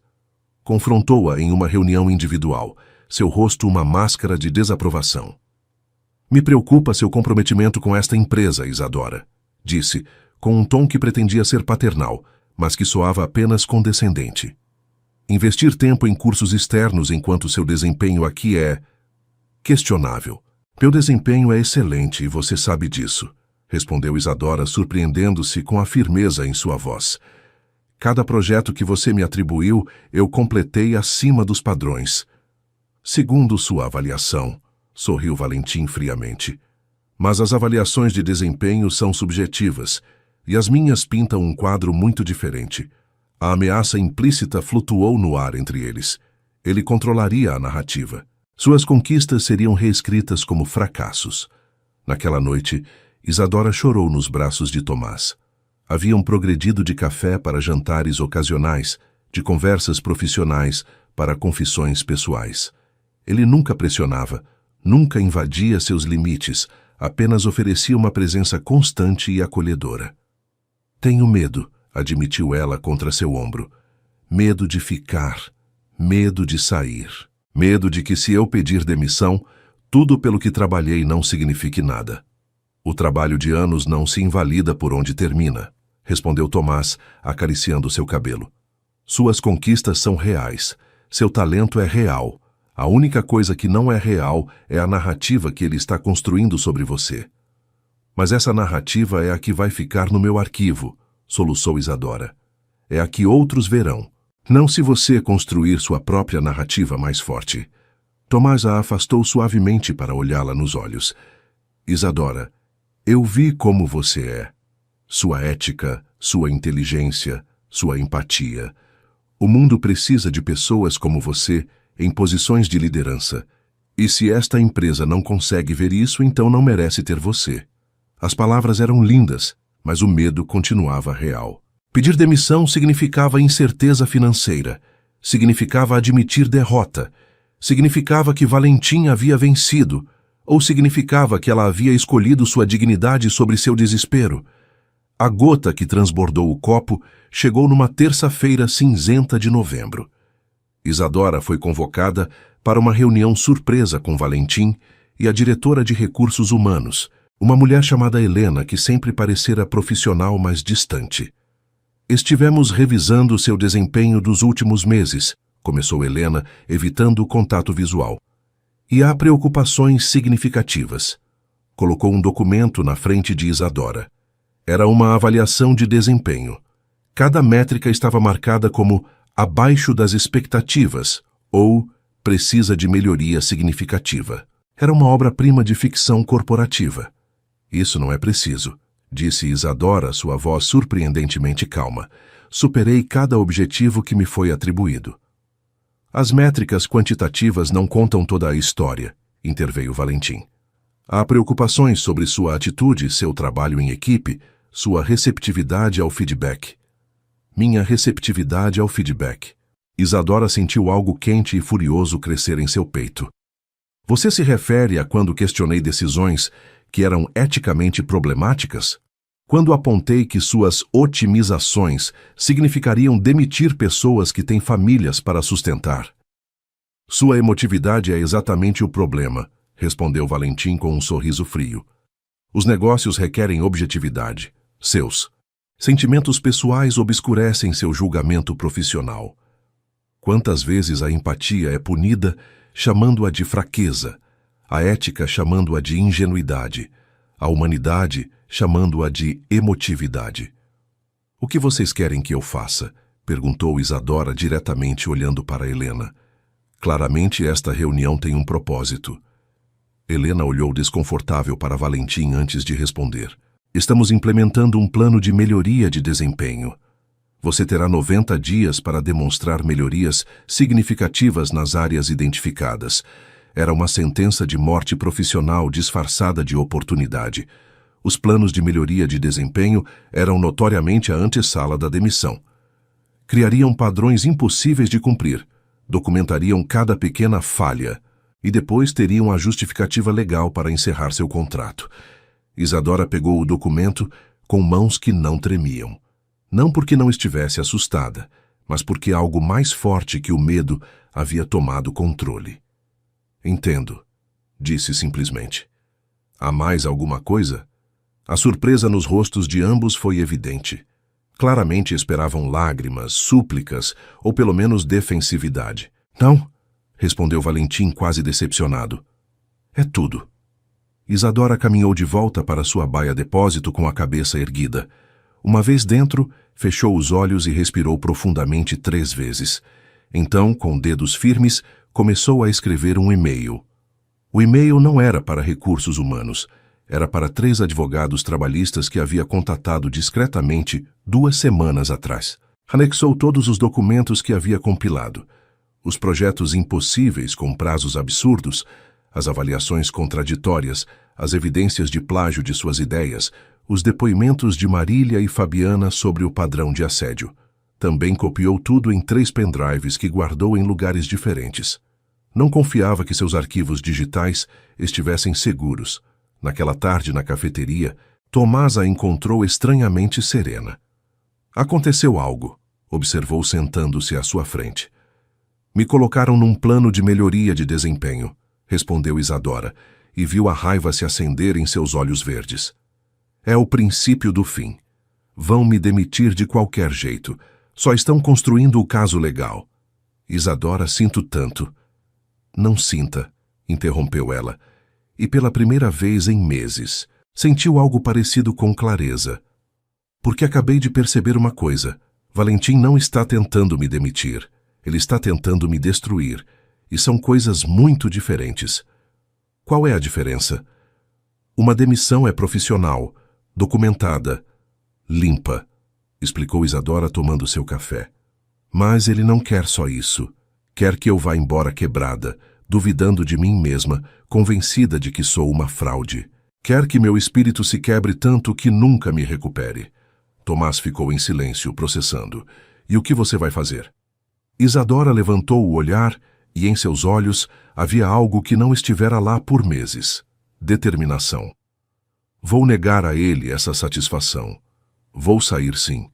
Confrontou-a em uma reunião individual, seu rosto uma máscara de desaprovação. Me preocupa seu comprometimento com esta empresa, Isadora, disse, com um tom que pretendia ser paternal, mas que soava apenas condescendente. Investir tempo em cursos externos enquanto seu desempenho aqui é questionável. Meu desempenho é excelente e você sabe disso, respondeu Isadora, surpreendendo-se com a firmeza em sua voz. Cada projeto que você me atribuiu, eu completei acima dos padrões. Segundo sua avaliação, sorriu Valentim friamente. Mas as avaliações de desempenho são subjetivas, e as minhas pintam um quadro muito diferente. A ameaça implícita flutuou no ar entre eles. Ele controlaria a narrativa. Suas conquistas seriam reescritas como fracassos. Naquela noite, Isadora chorou nos braços de Tomás. Haviam progredido de café para jantares ocasionais, de conversas profissionais para confissões pessoais. Ele nunca pressionava, nunca invadia seus limites, apenas oferecia uma presença constante e acolhedora. Tenho medo, admitiu ela contra seu ombro. Medo de ficar, medo de sair, medo de que se eu pedir demissão, tudo pelo que trabalhei não signifique nada. O trabalho de anos não se invalida por onde termina, respondeu Tomás, acariciando seu cabelo. Suas conquistas são reais, seu talento é real. A única coisa que não é real é a narrativa que ele está construindo sobre você. Mas essa narrativa é a que vai ficar no meu arquivo, soluçou Isadora. É a que outros verão, não se você construir sua própria narrativa mais forte. Tomás a afastou suavemente para olhá-la nos olhos. Isadora, eu vi como você é. Sua ética, sua inteligência, sua empatia. O mundo precisa de pessoas como você em posições de liderança. E se esta empresa não consegue ver isso, então não merece ter você. As palavras eram lindas, mas o medo continuava real. Pedir demissão significava incerteza financeira, significava admitir derrota, significava que Valentim havia vencido, ou significava que ela havia escolhido sua dignidade sobre seu desespero. A gota que transbordou o copo chegou numa terça-feira cinzenta de novembro. Isadora foi convocada para uma reunião surpresa com Valentim e a diretora de recursos humanos, uma mulher chamada Helena que sempre parecera profissional, mas distante. Estivemos revisando seu desempenho dos últimos meses, começou Helena, evitando o contato visual. E há preocupações significativas. Colocou um documento na frente de Isadora. Era uma avaliação de desempenho. Cada métrica estava marcada como abaixo das expectativas ou precisa de melhoria significativa. Era uma obra-prima de ficção corporativa. Isso não é preciso, disse Isadora, sua voz surpreendentemente calma. Superei cada objetivo que me foi atribuído. As métricas quantitativas não contam toda a história, interveio Valentim. Há preocupações sobre sua atitude, seu trabalho em equipe, sua receptividade ao feedback. Minha receptividade ao feedback. Isadora sentiu algo quente e furioso crescer em seu peito. Você se refere a quando questionei decisões que eram eticamente problemáticas? Quando apontei que suas otimizações significariam demitir pessoas que têm famílias para sustentar? Sua emotividade é exatamente o problema, respondeu Valentim com um sorriso frio. Os negócios requerem objetividade. Seus sentimentos pessoais obscurecem seu julgamento profissional. Quantas vezes a empatia é punida chamando-a de fraqueza, a ética chamando-a de ingenuidade, a humanidade chamando-a de emotividade. O que vocês querem que eu faça? Perguntou Isadora diretamente olhando para Helena. Claramente esta reunião tem um propósito. Helena olhou desconfortável para Valentim antes de responder. Estamos implementando um plano de melhoria de desempenho. Você terá 90 dias para demonstrar melhorias significativas nas áreas identificadas. Era uma sentença de morte profissional disfarçada de oportunidade. Os planos de melhoria de desempenho eram notoriamente a antessala da demissão. Criariam padrões impossíveis de cumprir, documentariam cada pequena falha e depois teriam a justificativa legal para encerrar seu contrato. Isadora pegou o documento com mãos que não tremiam. Não porque não estivesse assustada, mas porque algo mais forte que o medo havia tomado controle. Entendo, disse simplesmente. Há mais alguma coisa? A surpresa nos rostos de ambos foi evidente. Claramente esperavam lágrimas, súplicas ou pelo menos defensividade. Não, respondeu Valentim quase decepcionado. É tudo. Isadora caminhou de volta para sua baia-depósito com a cabeça erguida. Uma vez dentro, fechou os olhos e respirou profundamente 3 vezes. Então, com dedos firmes, começou a escrever um e-mail. O e-mail não era para recursos humanos. Era para 3 advogados trabalhistas que havia contatado discretamente 2 semanas atrás. Anexou todos os documentos que havia compilado. Os projetos impossíveis com prazos absurdos, as avaliações contraditórias, as evidências de plágio de suas ideias, os depoimentos de Marília e Fabiana sobre o padrão de assédio. Também copiou tudo em 3 pendrives que guardou em lugares diferentes. Não confiava que seus arquivos digitais estivessem seguros. Naquela tarde, na cafeteria, Tomás a encontrou estranhamente serena. Aconteceu algo, observou sentando-se à sua frente. Me colocaram num plano de melhoria de desempenho, respondeu Isadora, e viu a raiva se acender em seus olhos verdes. É o princípio do fim. Vão me demitir de qualquer jeito. Só estão construindo o caso legal. Isadora, sinto tanto. Não sinta, interrompeu ela, e pela primeira vez em meses, sentiu algo parecido com clareza. Porque acabei de perceber uma coisa. Valentim não está tentando me demitir. Ele está tentando me destruir. E são coisas muito diferentes. Qual é a diferença? Uma demissão é profissional, documentada, limpa, explicou Isadora tomando seu café. Mas ele não quer só isso. Quer que eu vá embora quebrada, duvidando de mim mesma, convencida de que sou uma fraude. Quer que meu espírito se quebre tanto que nunca me recupere. Tomás ficou em silêncio, processando. E o que você vai fazer? Isadora levantou o olhar e em seus olhos havia algo que não estivera lá por meses. Determinação. Vou negar a ele essa satisfação. Vou sair sim,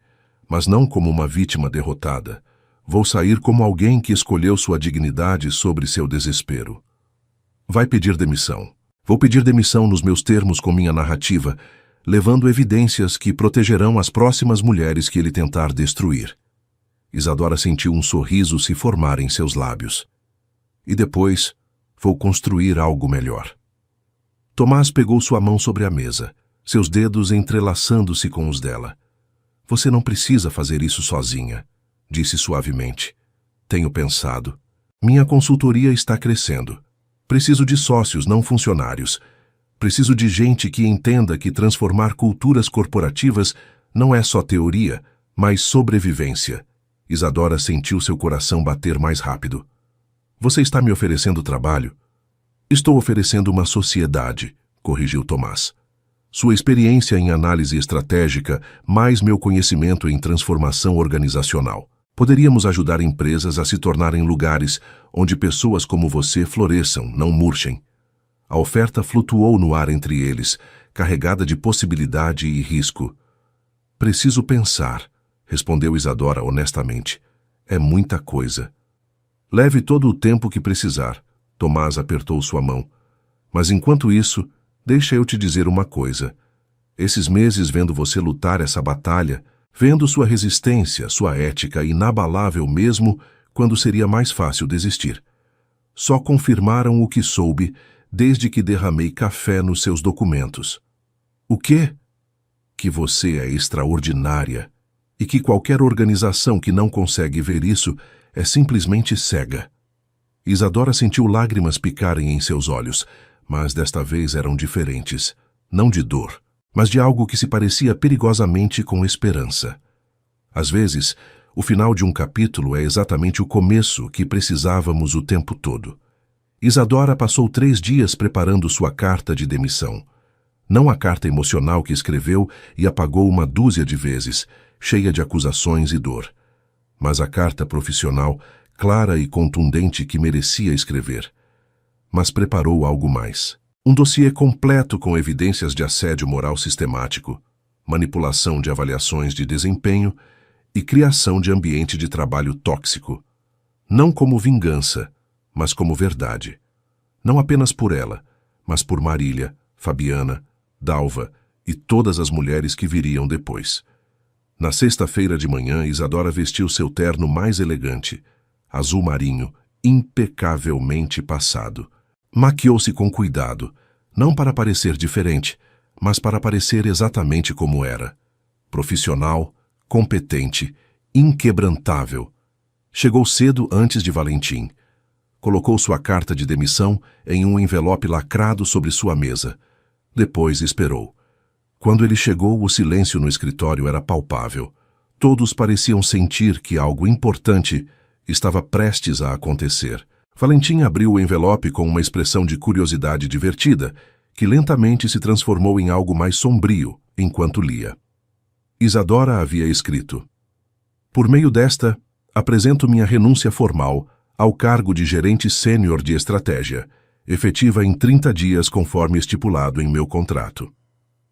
mas não como uma vítima derrotada. Vou sair como alguém que escolheu sua dignidade sobre seu desespero. Vai pedir demissão. Vou pedir demissão nos meus termos com minha narrativa, levando evidências que protegerão as próximas mulheres que ele tentar destruir. Isadora sentiu um sorriso se formar em seus lábios. E depois, vou construir algo melhor. Tomás pegou sua mão sobre a mesa, seus dedos entrelaçando-se com os dela. Você não precisa fazer isso sozinha, disse suavemente. Tenho pensado. Minha consultoria está crescendo. Preciso de sócios, não funcionários. Preciso de gente que entenda que transformar culturas corporativas não é só teoria, mas sobrevivência. Isadora sentiu seu coração bater mais rápido. Você está me oferecendo trabalho? Estou oferecendo uma sociedade, corrigiu Tomás. Sua experiência em análise estratégica, mais meu conhecimento em transformação organizacional. Poderíamos ajudar empresas a se tornarem lugares onde pessoas como você floresçam, não murchem. A oferta flutuou no ar entre eles, carregada de possibilidade e risco. Preciso pensar, respondeu Isadora honestamente. É muita coisa. Leve todo o tempo que precisar. Tomás apertou sua mão. Mas enquanto isso, deixa eu te dizer uma coisa. Esses meses vendo você lutar essa batalha, vendo sua resistência, sua ética inabalável mesmo quando seria mais fácil desistir, só confirmaram o que soube desde que derramei café nos seus documentos. O quê? Que você é extraordinária e que qualquer organização que não consegue ver isso é simplesmente cega. Isadora sentiu lágrimas picarem em seus olhos, mas desta vez eram diferentes, não de dor, mas de algo que se parecia perigosamente com esperança. Às vezes, o final de um capítulo é exatamente o começo que precisávamos o tempo todo. Isadora passou 3 dias preparando sua carta de demissão. Não a carta emocional que escreveu e apagou uma dúzia de vezes, cheia de acusações e dor, mas a carta profissional, clara e contundente que merecia escrever. Mas preparou algo mais. Um dossiê completo com evidências de assédio moral sistemático, manipulação de avaliações de desempenho e criação de ambiente de trabalho tóxico. Não como vingança, mas como verdade. Não apenas por ela, mas por Marília, Fabiana, Dalva e todas as mulheres que viriam depois. Na sexta-feira de manhã, Isadora vestiu seu terno mais elegante, azul marinho, impecavelmente passado. Maquiou-se com cuidado, não para parecer diferente, mas para parecer exatamente como era. Profissional, competente, inquebrantável. Chegou cedo antes de Valentim. Colocou sua carta de demissão em um envelope lacrado sobre sua mesa. Depois esperou. Quando ele chegou, o silêncio no escritório era palpável. Todos pareciam sentir que algo importante estava prestes a acontecer. Valentim abriu o envelope com uma expressão de curiosidade divertida, que lentamente se transformou em algo mais sombrio enquanto lia. Isadora havia escrito: Por meio desta, apresento minha renúncia formal ao cargo de gerente sênior de estratégia, efetiva em 30 dias conforme estipulado em meu contrato.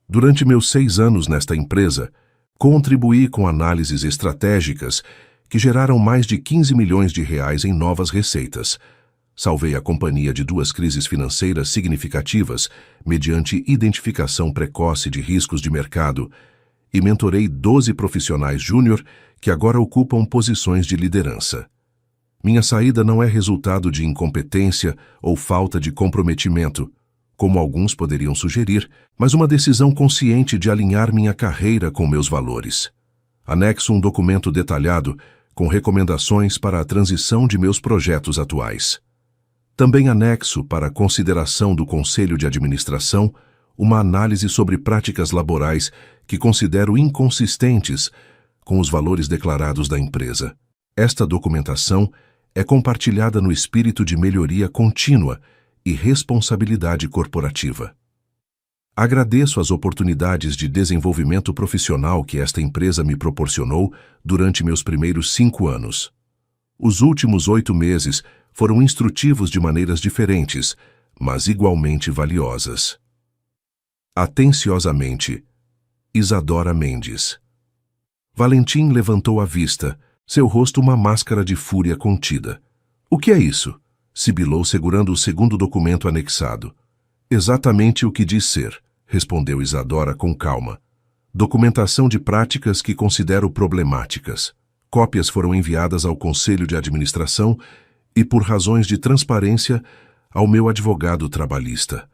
Durante meus 6 anos nesta empresa, contribuí com análises estratégicas que geraram mais de 15 milhões de reais em novas receitas. Salvei a companhia de 2 crises financeiras significativas mediante identificação precoce de riscos de mercado e mentorei 12 profissionais júnior que agora ocupam posições de liderança. Minha saída não é resultado de incompetência ou falta de comprometimento, como alguns poderiam sugerir, mas uma decisão consciente de alinhar minha carreira com meus valores. Anexo um documento detalhado com recomendações para a transição de meus projetos atuais. Também anexo, para a consideração do Conselho de Administração, uma análise sobre práticas laborais que considero inconsistentes com os valores declarados da empresa. Esta documentação é compartilhada no espírito de melhoria contínua e responsabilidade corporativa. Agradeço as oportunidades de desenvolvimento profissional que esta empresa me proporcionou durante meus primeiros 5 anos. Os últimos 8 meses foram instrutivos de maneiras diferentes, mas igualmente valiosas. Atenciosamente, Isadora Mendes. Valentim levantou a vista, seu rosto uma máscara de fúria contida. O que é isso? Sibilou segurando o segundo documento anexado. Exatamente o que diz ser, respondeu Isadora com calma. Documentação de práticas que considero problemáticas. Cópias foram enviadas ao Conselho de Administração e, por razões de transparência, ao meu advogado trabalhista.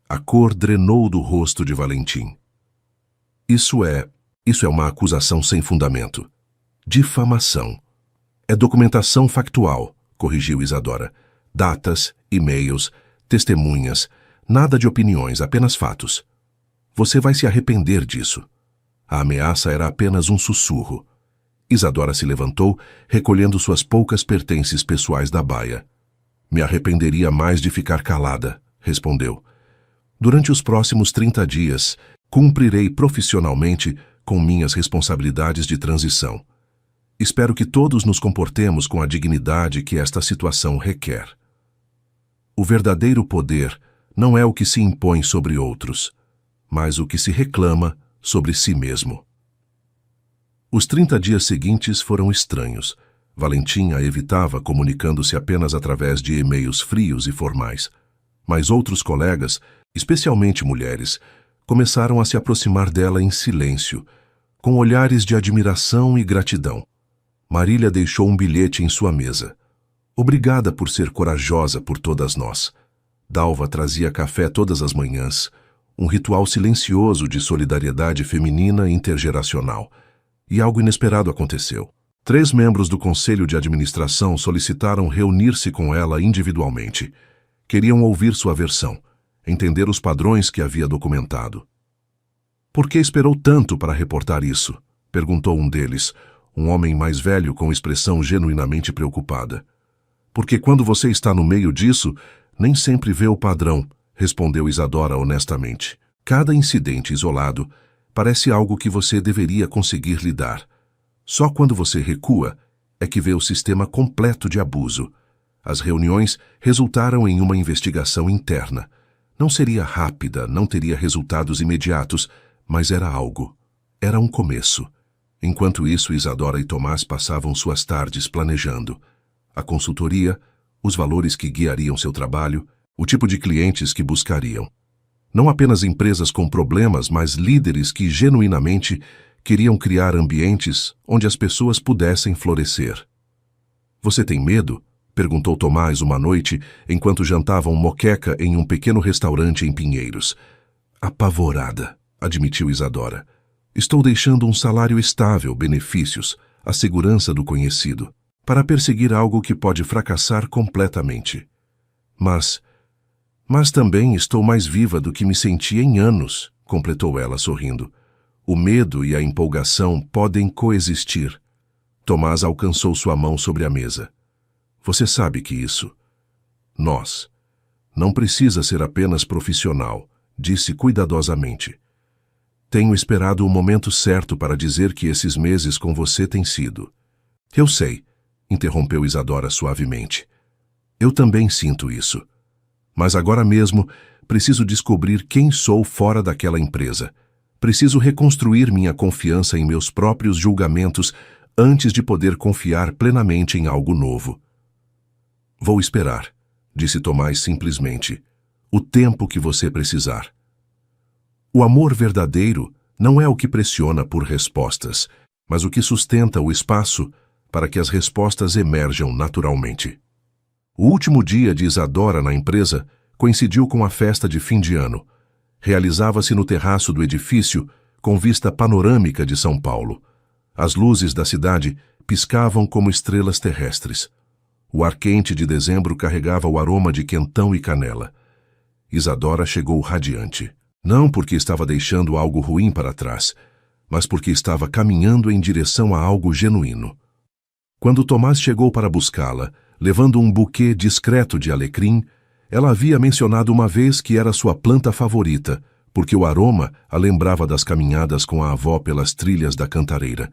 A cor drenou do rosto de Valentim. Isso é uma acusação sem fundamento. Difamação. É documentação factual, corrigiu Isadora. Datas, e-mails, testemunhas, nada de opiniões, apenas fatos. Você vai se arrepender disso. A ameaça era apenas um sussurro. Isadora se levantou, recolhendo suas poucas pertences pessoais da baia. Me arrependeria mais de ficar calada, respondeu. Durante os próximos 30 dias, cumprirei profissionalmente com minhas responsabilidades de transição. Espero que todos nos comportemos com a dignidade que esta situação requer. O verdadeiro poder não é o que se impõe sobre outros, mas o que se reclama sobre si mesmo. Os 30 dias seguintes foram estranhos. Valentim a evitava, comunicando-se apenas através de e-mails frios e formais. Mas outros colegas, especialmente mulheres, começaram a se aproximar dela em silêncio, com olhares de admiração e gratidão. Marília deixou um bilhete em sua mesa. Obrigada por ser corajosa por todas nós. Dalva trazia café todas as manhãs, um ritual silencioso de solidariedade feminina intergeracional. E algo inesperado aconteceu. 3 membros do Conselho de Administração solicitaram reunir-se com ela individualmente. Queriam ouvir sua versão, entender os padrões que havia documentado. Por que esperou tanto para reportar isso? Perguntou um deles, um homem mais velho com expressão genuinamente preocupada. Porque quando você está no meio disso, nem sempre vê o padrão, respondeu Isadora honestamente. Cada incidente isolado parece algo que você deveria conseguir lidar. Só quando você recua é que vê o sistema completo de abuso. As reuniões resultaram em uma investigação interna. Não seria rápida, não teria resultados imediatos, mas era algo. Era um começo. Enquanto isso, Isadora e Tomás passavam suas tardes planejando. A consultoria, os valores que guiariam seu trabalho, o tipo de clientes que buscariam. Não apenas empresas com problemas, mas líderes que genuinamente queriam criar ambientes onde as pessoas pudessem florescer. Você tem medo? Perguntou Tomás uma noite, enquanto jantavam moqueca em um pequeno restaurante em Pinheiros. Apavorada, admitiu Isadora. Estou deixando um salário estável, benefícios, a segurança do conhecido, para perseguir algo que pode fracassar completamente. Mas também estou mais viva do que me senti em anos, completou ela sorrindo. O medo e a empolgação podem coexistir. Tomás alcançou sua mão sobre a mesa. Você sabe que isso. Nós. Não precisa ser apenas profissional, disse cuidadosamente. Tenho esperado o momento certo para dizer que esses meses com você têm sido. Eu sei, interrompeu Isadora suavemente. Eu também sinto isso. Mas agora mesmo preciso descobrir quem sou fora daquela empresa. Preciso reconstruir minha confiança em meus próprios julgamentos antes de poder confiar plenamente em algo novo. Vou esperar, disse Tomás simplesmente, o tempo que você precisar. O amor verdadeiro não é o que pressiona por respostas, mas o que sustenta o espaço para que as respostas emerjam naturalmente. O último dia de Isadora na empresa coincidiu com a festa de fim de ano. Realizava-se no terraço do edifício, com vista panorâmica de São Paulo. As luzes da cidade piscavam como estrelas terrestres. O ar quente de dezembro carregava o aroma de quentão e canela. Isadora chegou radiante. Não porque estava deixando algo ruim para trás, mas porque estava caminhando em direção a algo genuíno. Quando Tomás chegou para buscá-la, levando um buquê discreto de alecrim, ela havia mencionado uma vez que era sua planta favorita, porque o aroma a lembrava das caminhadas com a avó pelas trilhas da Cantareira.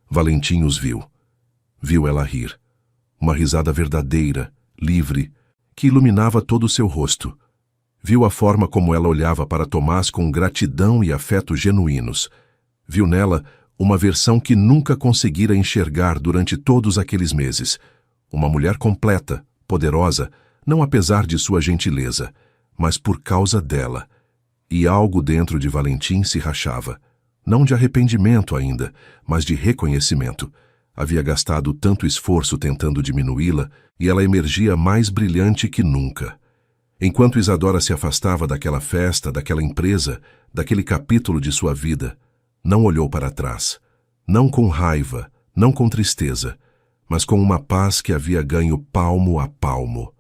Valentim os viu. Viu ela rir. Uma risada verdadeira, livre, que iluminava todo o seu rosto. Viu a forma como ela olhava para Tomás com gratidão e afeto genuínos. Viu nela uma versão que nunca conseguira enxergar durante todos aqueles meses. Uma mulher completa, poderosa, não apesar de sua gentileza, mas por causa dela. E algo dentro de Valentim se rachava. Não de arrependimento ainda, mas de reconhecimento. Havia gastado tanto esforço tentando diminuí-la, e ela emergia mais brilhante que nunca. Enquanto Isadora se afastava daquela festa, daquela empresa, daquele capítulo de sua vida, não olhou para trás. Não com raiva, não com tristeza, mas com uma paz que havia ganho palmo a palmo.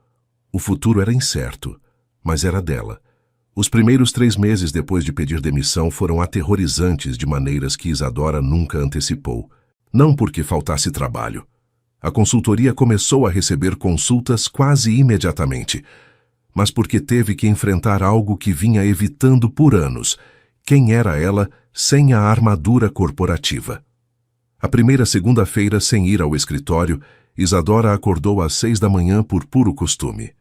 O futuro era incerto, mas era dela. Os primeiros 3 meses depois de pedir demissão foram aterrorizantes de maneiras que Isadora nunca antecipou. Não porque faltasse trabalho. A consultoria começou a receber consultas quase imediatamente, mas porque teve que enfrentar algo que vinha evitando por anos. Quem era ela sem a armadura corporativa? A primeira segunda-feira, sem ir ao escritório, Isadora acordou às 6 da manhã por puro costume.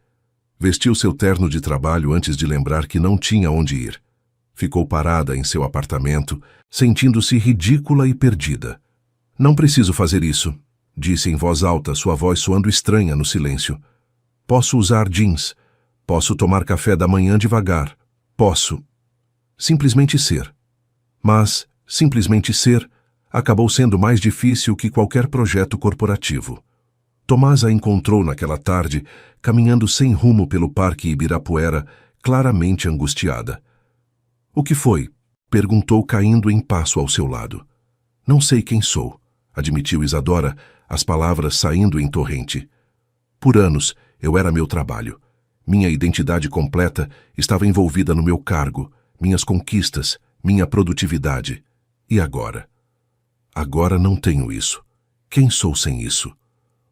Vestiu seu terno de trabalho antes de lembrar que não tinha onde ir. Ficou parada em seu apartamento, sentindo-se ridícula e perdida. Não preciso fazer isso, disse em voz alta, sua voz soando estranha no silêncio. Posso usar jeans. Posso tomar café da manhã devagar. Posso simplesmente ser. Mas, simplesmente ser, acabou sendo mais difícil que qualquer projeto corporativo. Tomás a encontrou naquela tarde, caminhando sem rumo pelo Parque Ibirapuera, claramente angustiada. O que foi? Perguntou, caindo em passo ao seu lado. Não sei quem sou, admitiu Isadora, as palavras saindo em torrente. Por anos, eu era meu trabalho. Minha identidade completa estava envolvida no meu cargo, minhas conquistas, minha produtividade. E agora? Agora não tenho isso. Quem sou sem isso?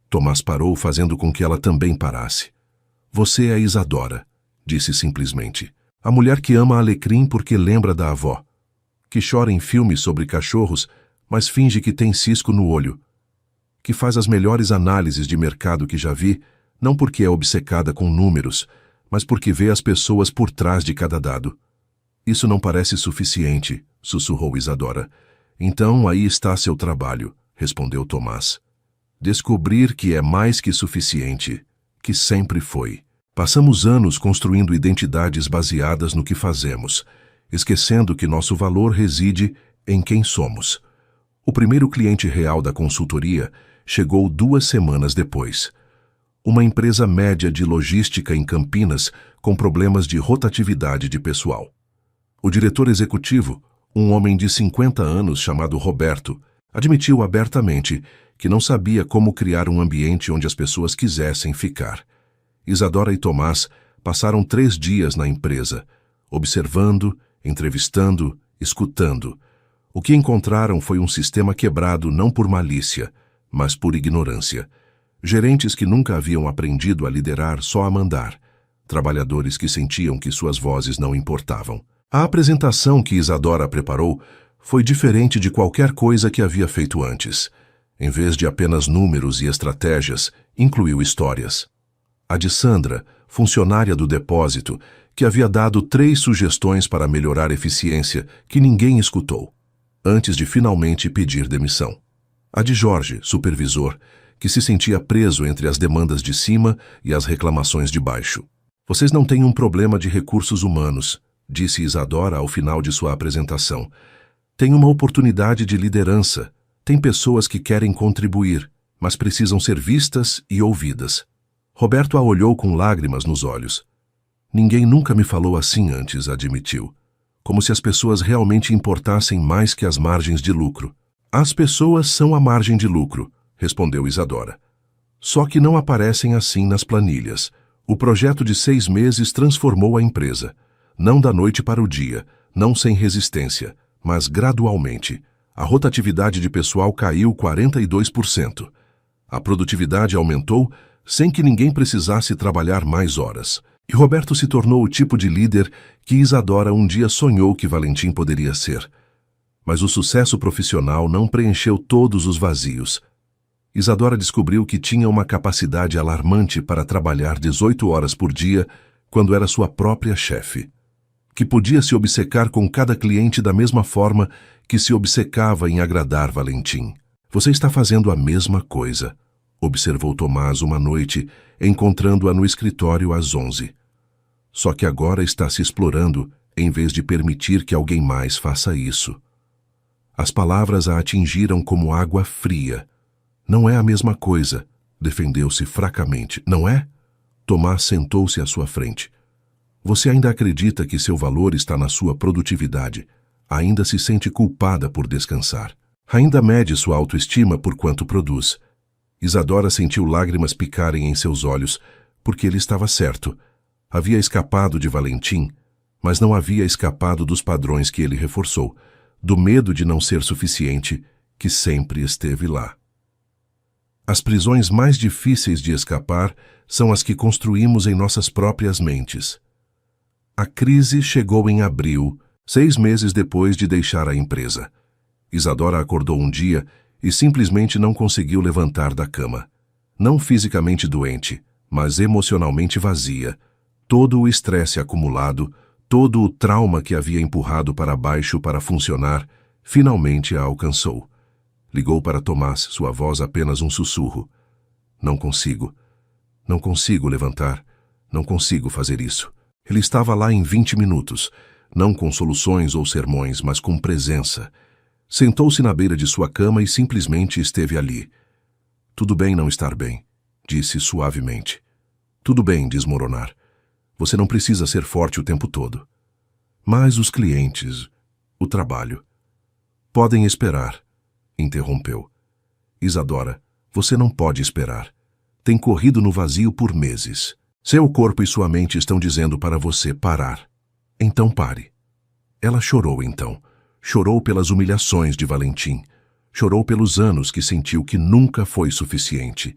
Tomás parou, fazendo com que ela também parasse. Você é Isadora, disse simplesmente. A mulher que ama alecrim porque lembra da avó. Que chora em filmes sobre cachorros, mas finge que tem cisco no olho. Que faz as melhores análises de mercado que já vi, não porque é obcecada com números, mas porque vê as pessoas por trás de cada dado. Isso não parece suficiente, sussurrou Isadora. Então aí está seu trabalho, respondeu Tomás. Descobrir que é mais que suficiente, que sempre foi. Passamos anos construindo identidades baseadas no que fazemos, esquecendo que nosso valor reside em quem somos. O primeiro cliente real da consultoria chegou 2 semanas depois. Uma empresa média de logística em Campinas com problemas de rotatividade de pessoal. O diretor executivo, um homem de 50 anos chamado Roberto, admitiu abertamente que não sabia como criar um ambiente onde as pessoas quisessem ficar. Isadora e Tomás passaram 3 dias na empresa, observando, entrevistando, escutando. O que encontraram foi um sistema quebrado não por malícia, mas por ignorância. Gerentes que nunca haviam aprendido a liderar, só a mandar. Trabalhadores que sentiam que suas vozes não importavam. A apresentação que Isadora preparou foi diferente de qualquer coisa que havia feito antes. Em vez de apenas números e estratégias, incluiu histórias. A de Sandra, funcionária do depósito, que havia dado 3 sugestões para melhorar a eficiência que ninguém escutou, antes de finalmente pedir demissão. A de Jorge, supervisor, que se sentia preso entre as demandas de cima e as reclamações de baixo. Vocês não têm um problema de recursos humanos, disse Isadora ao final de sua apresentação. Tem uma oportunidade de liderança. Tem pessoas que querem contribuir, mas precisam ser vistas e ouvidas. Roberto a olhou com lágrimas nos olhos. Ninguém nunca me falou assim antes, admitiu. Como se as pessoas realmente importassem mais que as margens de lucro. As pessoas são a margem de lucro, respondeu Isadora. Só que não aparecem assim nas planilhas. O projeto de 6 meses transformou a empresa. Não da noite para o dia, não sem resistência, mas gradualmente. A rotatividade de pessoal caiu 42%. A produtividade aumentou sem que ninguém precisasse trabalhar mais horas. E Roberto se tornou o tipo de líder que Isadora um dia sonhou que Valentim poderia ser. Mas o sucesso profissional não preencheu todos os vazios. Isadora descobriu que tinha uma capacidade alarmante para trabalhar 18 horas por dia quando era sua própria chefe. Que podia se obcecar com cada cliente da mesma forma que se obcecava em agradar Valentim. Você está fazendo a mesma coisa, observou Tomás uma noite, encontrando-a no escritório às 11. Só que agora está se explorando em vez de permitir que alguém mais faça isso. As palavras a atingiram como água fria. Não é a mesma coisa, defendeu-se fracamente. Não é? Tomás sentou-se à sua frente. Você ainda acredita que seu valor está na sua produtividade. Ainda se sente culpada por descansar. Ainda mede sua autoestima por quanto produz. Isadora sentiu lágrimas picarem em seus olhos, porque ele estava certo. Havia escapado de Valentim, mas não havia escapado dos padrões que ele reforçou, do medo de não ser suficiente, que sempre esteve lá. As prisões mais difíceis de escapar são as que construímos em nossas próprias mentes. A crise chegou em abril, 6 meses depois de deixar a empresa. Isadora acordou um dia e simplesmente não conseguiu levantar da cama. Não fisicamente doente, mas emocionalmente vazia. Todo o estresse acumulado, todo o trauma que havia empurrado para baixo para funcionar, finalmente a alcançou. Ligou para Tomás, sua voz apenas um sussurro. Não consigo levantar, não consigo fazer isso. Ele estava lá em 20 minutos, não com soluções ou sermões, mas com presença. Sentou-se na beira de sua cama e simplesmente esteve ali. Tudo bem não estar bem, disse suavemente. Tudo bem desmoronar. Você não precisa ser forte o tempo todo. Mas os clientes, o trabalho, podem esperar, interrompeu. Isadora, você não pode esperar. Tem corrido no vazio por meses. Seu corpo e sua mente estão dizendo para você parar. Então pare. Ela chorou então. Chorou pelas humilhações de Valentim. Chorou pelos anos que sentiu que nunca foi suficiente.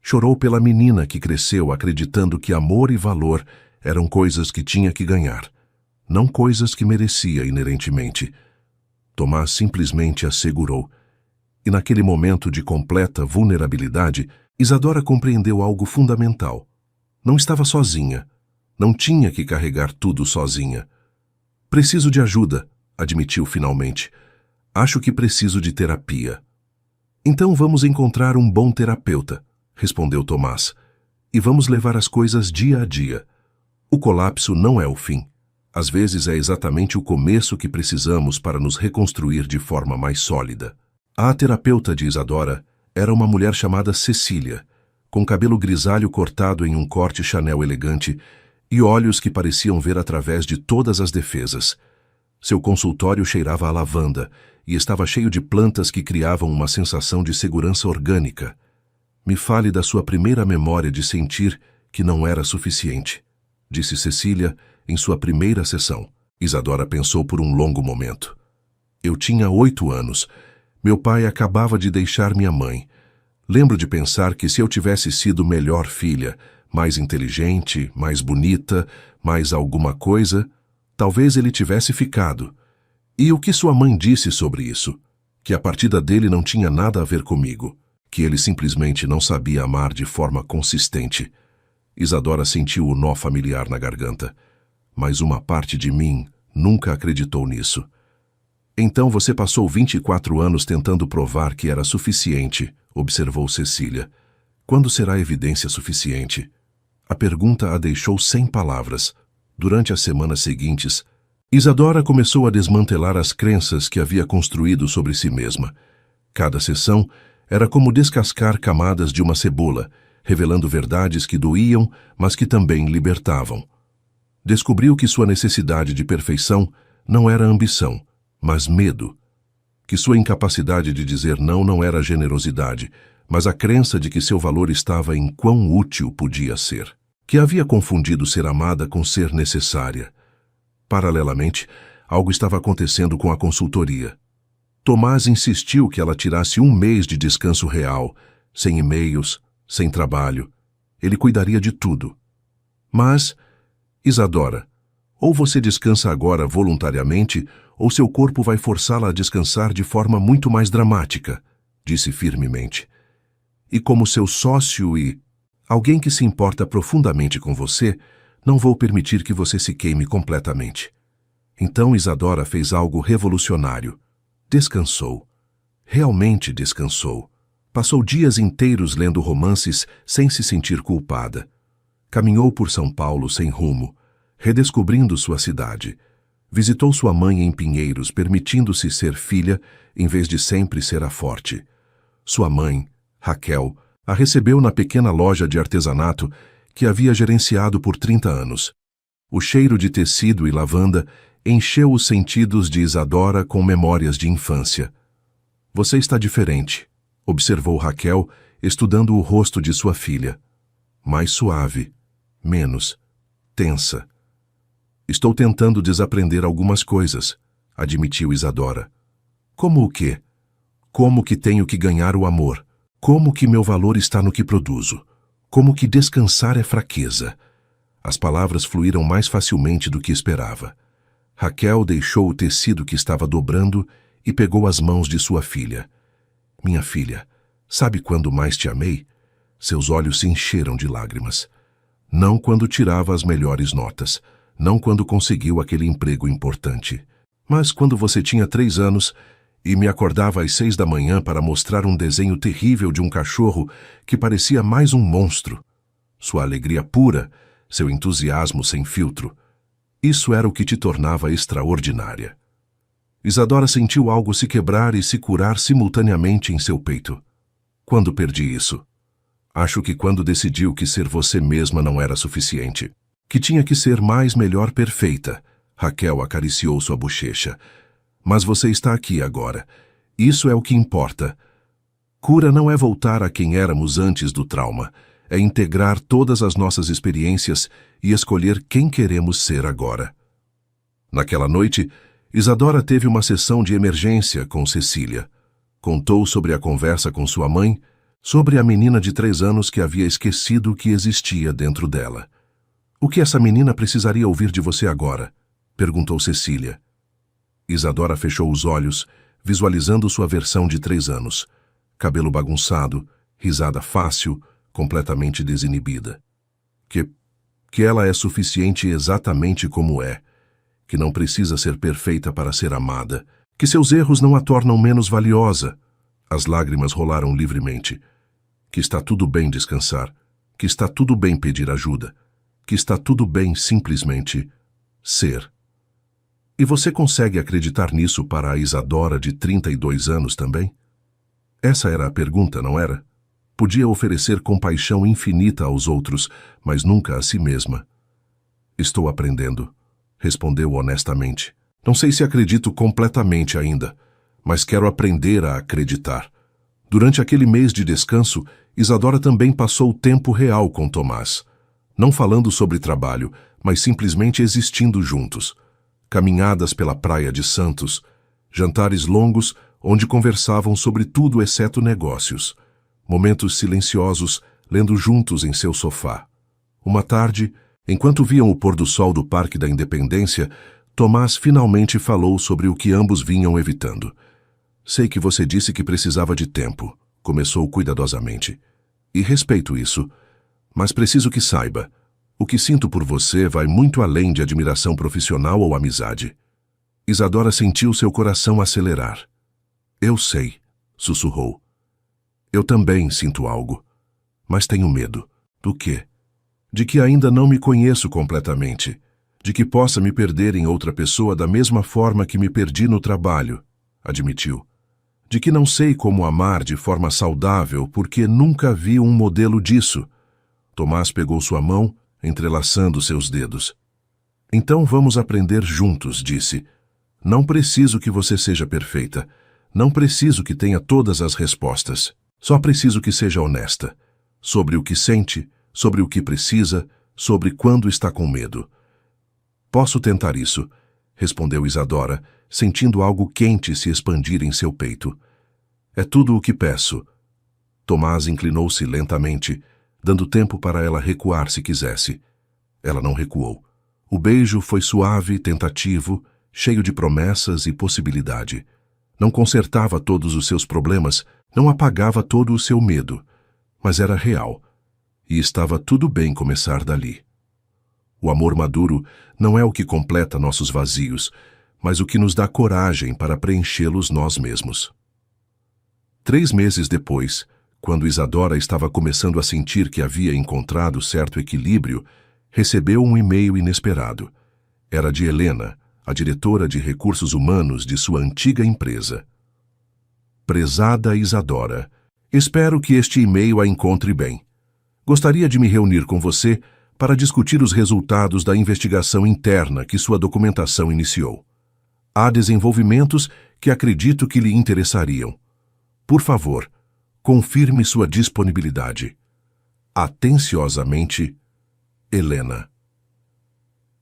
Chorou pela menina que cresceu acreditando que amor e valor eram coisas que tinha que ganhar, não coisas que merecia inerentemente. Tomás simplesmente a segurou. E naquele momento de completa vulnerabilidade, Isadora compreendeu algo fundamental. Não estava sozinha. Não tinha que carregar tudo sozinha. Preciso de ajuda, admitiu finalmente. Acho que preciso de terapia. Então vamos encontrar um bom terapeuta, respondeu Tomás. E vamos levar as coisas dia a dia. O colapso não é o fim. Às vezes é exatamente o começo que precisamos para nos reconstruir de forma mais sólida. A terapeuta de Isadora era uma mulher chamada Cecília, com cabelo grisalho cortado em um corte Chanel elegante e olhos que pareciam ver através de todas as defesas. Seu consultório cheirava a lavanda e estava cheio de plantas que criavam uma sensação de segurança orgânica. Me fale da sua primeira memória de sentir que não era suficiente, disse Cecília em sua primeira sessão. Isadora pensou por um longo momento. Eu tinha 8 anos. Meu pai acabava de deixar minha mãe. Lembro de pensar que se eu tivesse sido melhor filha, mais inteligente, mais bonita, mais alguma coisa, talvez ele tivesse ficado. E o que sua mãe disse sobre isso? Que a partida dele não tinha nada a ver comigo. que ele simplesmente não sabia amar de forma consistente. Isadora sentiu o nó familiar na garganta, mas uma parte de mim nunca acreditou nisso. Então você passou 24 anos tentando provar que era suficiente, observou Cecília. Quando será evidência suficiente? A pergunta a deixou sem palavras. Durante as semanas seguintes, Isadora começou a desmantelar as crenças que havia construído sobre si mesma. Cada sessão era como descascar camadas de uma cebola, revelando verdades que doíam, mas que também libertavam. Descobriu que sua necessidade de perfeição não era ambição, mas medo. Que sua incapacidade de dizer não era generosidade, mas a crença de que seu valor estava em quão útil podia ser. Que havia confundido ser amada com ser necessária. Paralelamente, algo estava acontecendo com a consultoria. Tomás insistiu que ela tirasse 1 mês de descanso real, sem e-mails, sem trabalho. Ele cuidaria de tudo. Mas, Isadora, ou você descansa agora voluntariamente, ou seu corpo vai forçá-la a descansar de forma muito mais dramática, disse firmemente. E como seu sócio e alguém que se importa profundamente com você, não vou permitir que você se queime completamente. Então Isadora fez algo revolucionário. Descansou. Realmente descansou. Passou dias inteiros lendo romances sem se sentir culpada. Caminhou por São Paulo sem rumo, redescobrindo sua cidade. Visitou sua mãe em Pinheiros, permitindo-se ser filha em vez de sempre ser a forte. Sua mãe, Raquel, a recebeu na pequena loja de artesanato que havia gerenciado por 30 anos. O cheiro de tecido e lavanda encheu os sentidos de Isadora com memórias de infância. Você está diferente, observou Raquel, estudando o rosto de sua filha. Mais suave, menos tensa. Estou tentando desaprender algumas coisas, admitiu Isadora. Como o quê? Como que tenho que ganhar o amor? Como que meu valor está no que produzo? Como que descansar é fraqueza? As palavras fluíram mais facilmente do que esperava. Raquel deixou o tecido que estava dobrando e pegou as mãos de sua filha. Minha filha, sabe quando mais te amei? Seus olhos se encheram de lágrimas. Não quando tirava as melhores notas, não quando conseguiu aquele emprego importante, mas quando você tinha 3 anos e me acordava às 6 da manhã para mostrar um desenho terrível de um cachorro que parecia mais um monstro. Sua alegria pura, seu entusiasmo sem filtro. Isso era o que te tornava extraordinária. Isadora sentiu algo se quebrar e se curar simultaneamente em seu peito. Quando perdi isso? Acho que quando decidiu que ser você mesma não era suficiente. Que tinha que ser mais, melhor, perfeita. Raquel acariciou sua bochecha. Mas você está aqui agora. Isso é o que importa. Cura não é voltar a quem éramos antes do trauma. É integrar todas as nossas experiências e escolher quem queremos ser agora. Naquela noite, Isadora teve uma sessão de emergência com Cecília. Contou sobre a conversa com sua mãe, sobre a menina de 3 anos que havia esquecido que existia dentro dela. O que essa menina precisaria ouvir de você agora? Perguntou Cecília. Isadora fechou os olhos, visualizando sua versão de 3 anos. Cabelo bagunçado, risada fácil, completamente desinibida. Que ela é suficiente exatamente como é. Que não precisa ser perfeita para ser amada. Que seus erros não a tornam menos valiosa. As lágrimas rolaram livremente. Que está tudo bem descansar. Que está tudo bem pedir ajuda. Que está tudo bem simplesmente ser. E você consegue acreditar nisso para a Isadora de 32 anos também? Essa era a pergunta, não era? Podia oferecer compaixão infinita aos outros, mas nunca a si mesma. Estou aprendendo, respondeu honestamente. Não sei se acredito completamente ainda, mas quero aprender a acreditar. Durante aquele mês de descanso, Isadora também passou tempo real com Tomás. Não falando sobre trabalho, mas simplesmente existindo juntos. Caminhadas pela praia de Santos, jantares longos onde conversavam sobre tudo exceto negócios. Momentos silenciosos, lendo juntos em seu sofá. Uma tarde, enquanto viam o pôr do sol do Parque da Independência, Tomás finalmente falou sobre o que ambos vinham evitando. Sei que você disse que precisava de tempo, começou cuidadosamente. E respeito isso, mas preciso que saiba, o que sinto por você vai muito além de admiração profissional ou amizade. Isadora sentiu seu coração acelerar. Eu sei, sussurrou. Eu também sinto algo, mas tenho medo. Do quê? De que ainda não me conheço completamente, de que possa me perder em outra pessoa da mesma forma que me perdi no trabalho, admitiu. De que não sei como amar de forma saudável porque nunca vi um modelo disso. Tomás pegou sua mão, entrelaçando seus dedos. Então vamos aprender juntos, disse. Não preciso que você seja perfeita. Não preciso que tenha todas as respostas. Só preciso que seja honesta. Sobre o que sente, sobre o que precisa, sobre quando está com medo. Posso tentar isso, respondeu Isadora, sentindo algo quente se expandir em seu peito. É tudo o que peço. Tomás inclinou-se lentamente, dando tempo para ela recuar se quisesse. Ela não recuou. O beijo foi suave, tentativo, cheio de promessas e possibilidade. Não consertava todos os seus problemas, não apagava todo o seu medo, mas era real. E estava tudo bem começar dali. O amor maduro não é o que completa nossos vazios, mas o que nos dá coragem para preenchê-los nós mesmos. 3 meses depois, quando Isadora estava começando a sentir que havia encontrado certo equilíbrio, recebeu um e-mail inesperado. Era de Helena, a diretora de recursos humanos de sua antiga empresa. Prezada Isadora, espero que este e-mail a encontre bem. Gostaria de me reunir com você para discutir os resultados da investigação interna que sua documentação iniciou. Há desenvolvimentos que acredito que lhe interessariam. Por favor, confirme sua disponibilidade. Atenciosamente, Helena.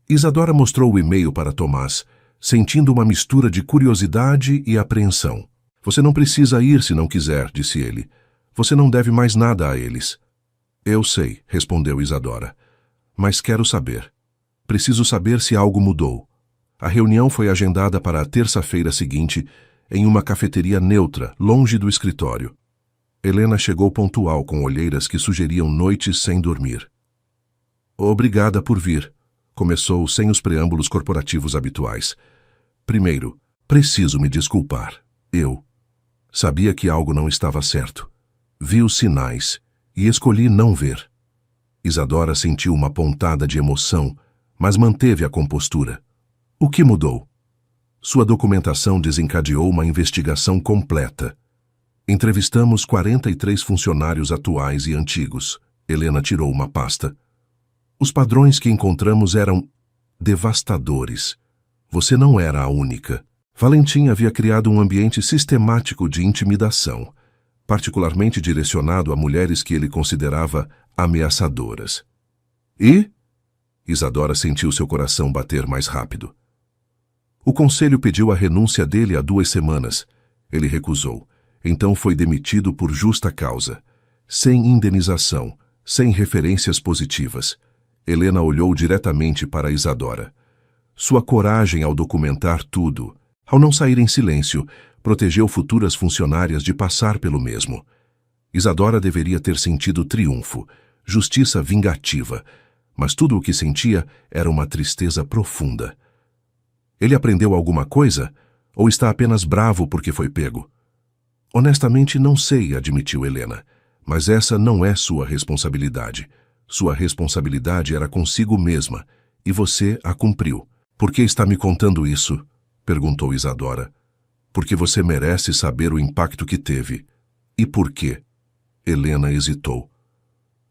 Isadora mostrou o e-mail para Tomás, sentindo uma mistura de curiosidade e apreensão. Você não precisa ir se não quiser, disse ele. Você não deve mais nada a eles. Eu sei, respondeu Isadora. Mas quero saber. Preciso saber se algo mudou. A reunião foi agendada para a terça-feira seguinte, em uma cafeteria neutra, longe do escritório. Helena chegou pontual com olheiras que sugeriam noites sem dormir. Obrigada por vir, começou sem os preâmbulos corporativos habituais. Primeiro, preciso me desculpar. Eu sabia que algo não estava certo. Vi os sinais e escolhi não ver. Isadora sentiu uma pontada de emoção, mas manteve a compostura. O que mudou? Sua documentação desencadeou uma investigação completa. Entrevistamos 43 funcionários atuais e antigos. Helena tirou uma pasta. Os padrões que encontramos eram devastadores. Você não era a única. Valentim havia criado um ambiente sistemático de intimidação, particularmente direcionado a mulheres que ele considerava ameaçadoras. E? Isadora sentiu seu coração bater mais rápido. O conselho pediu a renúncia dele há 2 semanas. Ele recusou. Então foi demitido por justa causa, sem indenização, sem referências positivas. Helena olhou diretamente para Isadora. Sua coragem ao documentar tudo, ao não sair em silêncio, protegeu futuras funcionárias de passar pelo mesmo. Isadora deveria ter sentido triunfo, justiça vingativa, mas tudo o que sentia era uma tristeza profunda. Ele aprendeu alguma coisa? Ou está apenas bravo porque foi pego? Honestamente, não sei, admitiu Helena, mas essa não é sua responsabilidade. Sua responsabilidade era consigo mesma, e você a cumpriu. Por que está me contando isso? Perguntou Isadora. Porque você merece saber o impacto que teve. E por quê? Helena hesitou.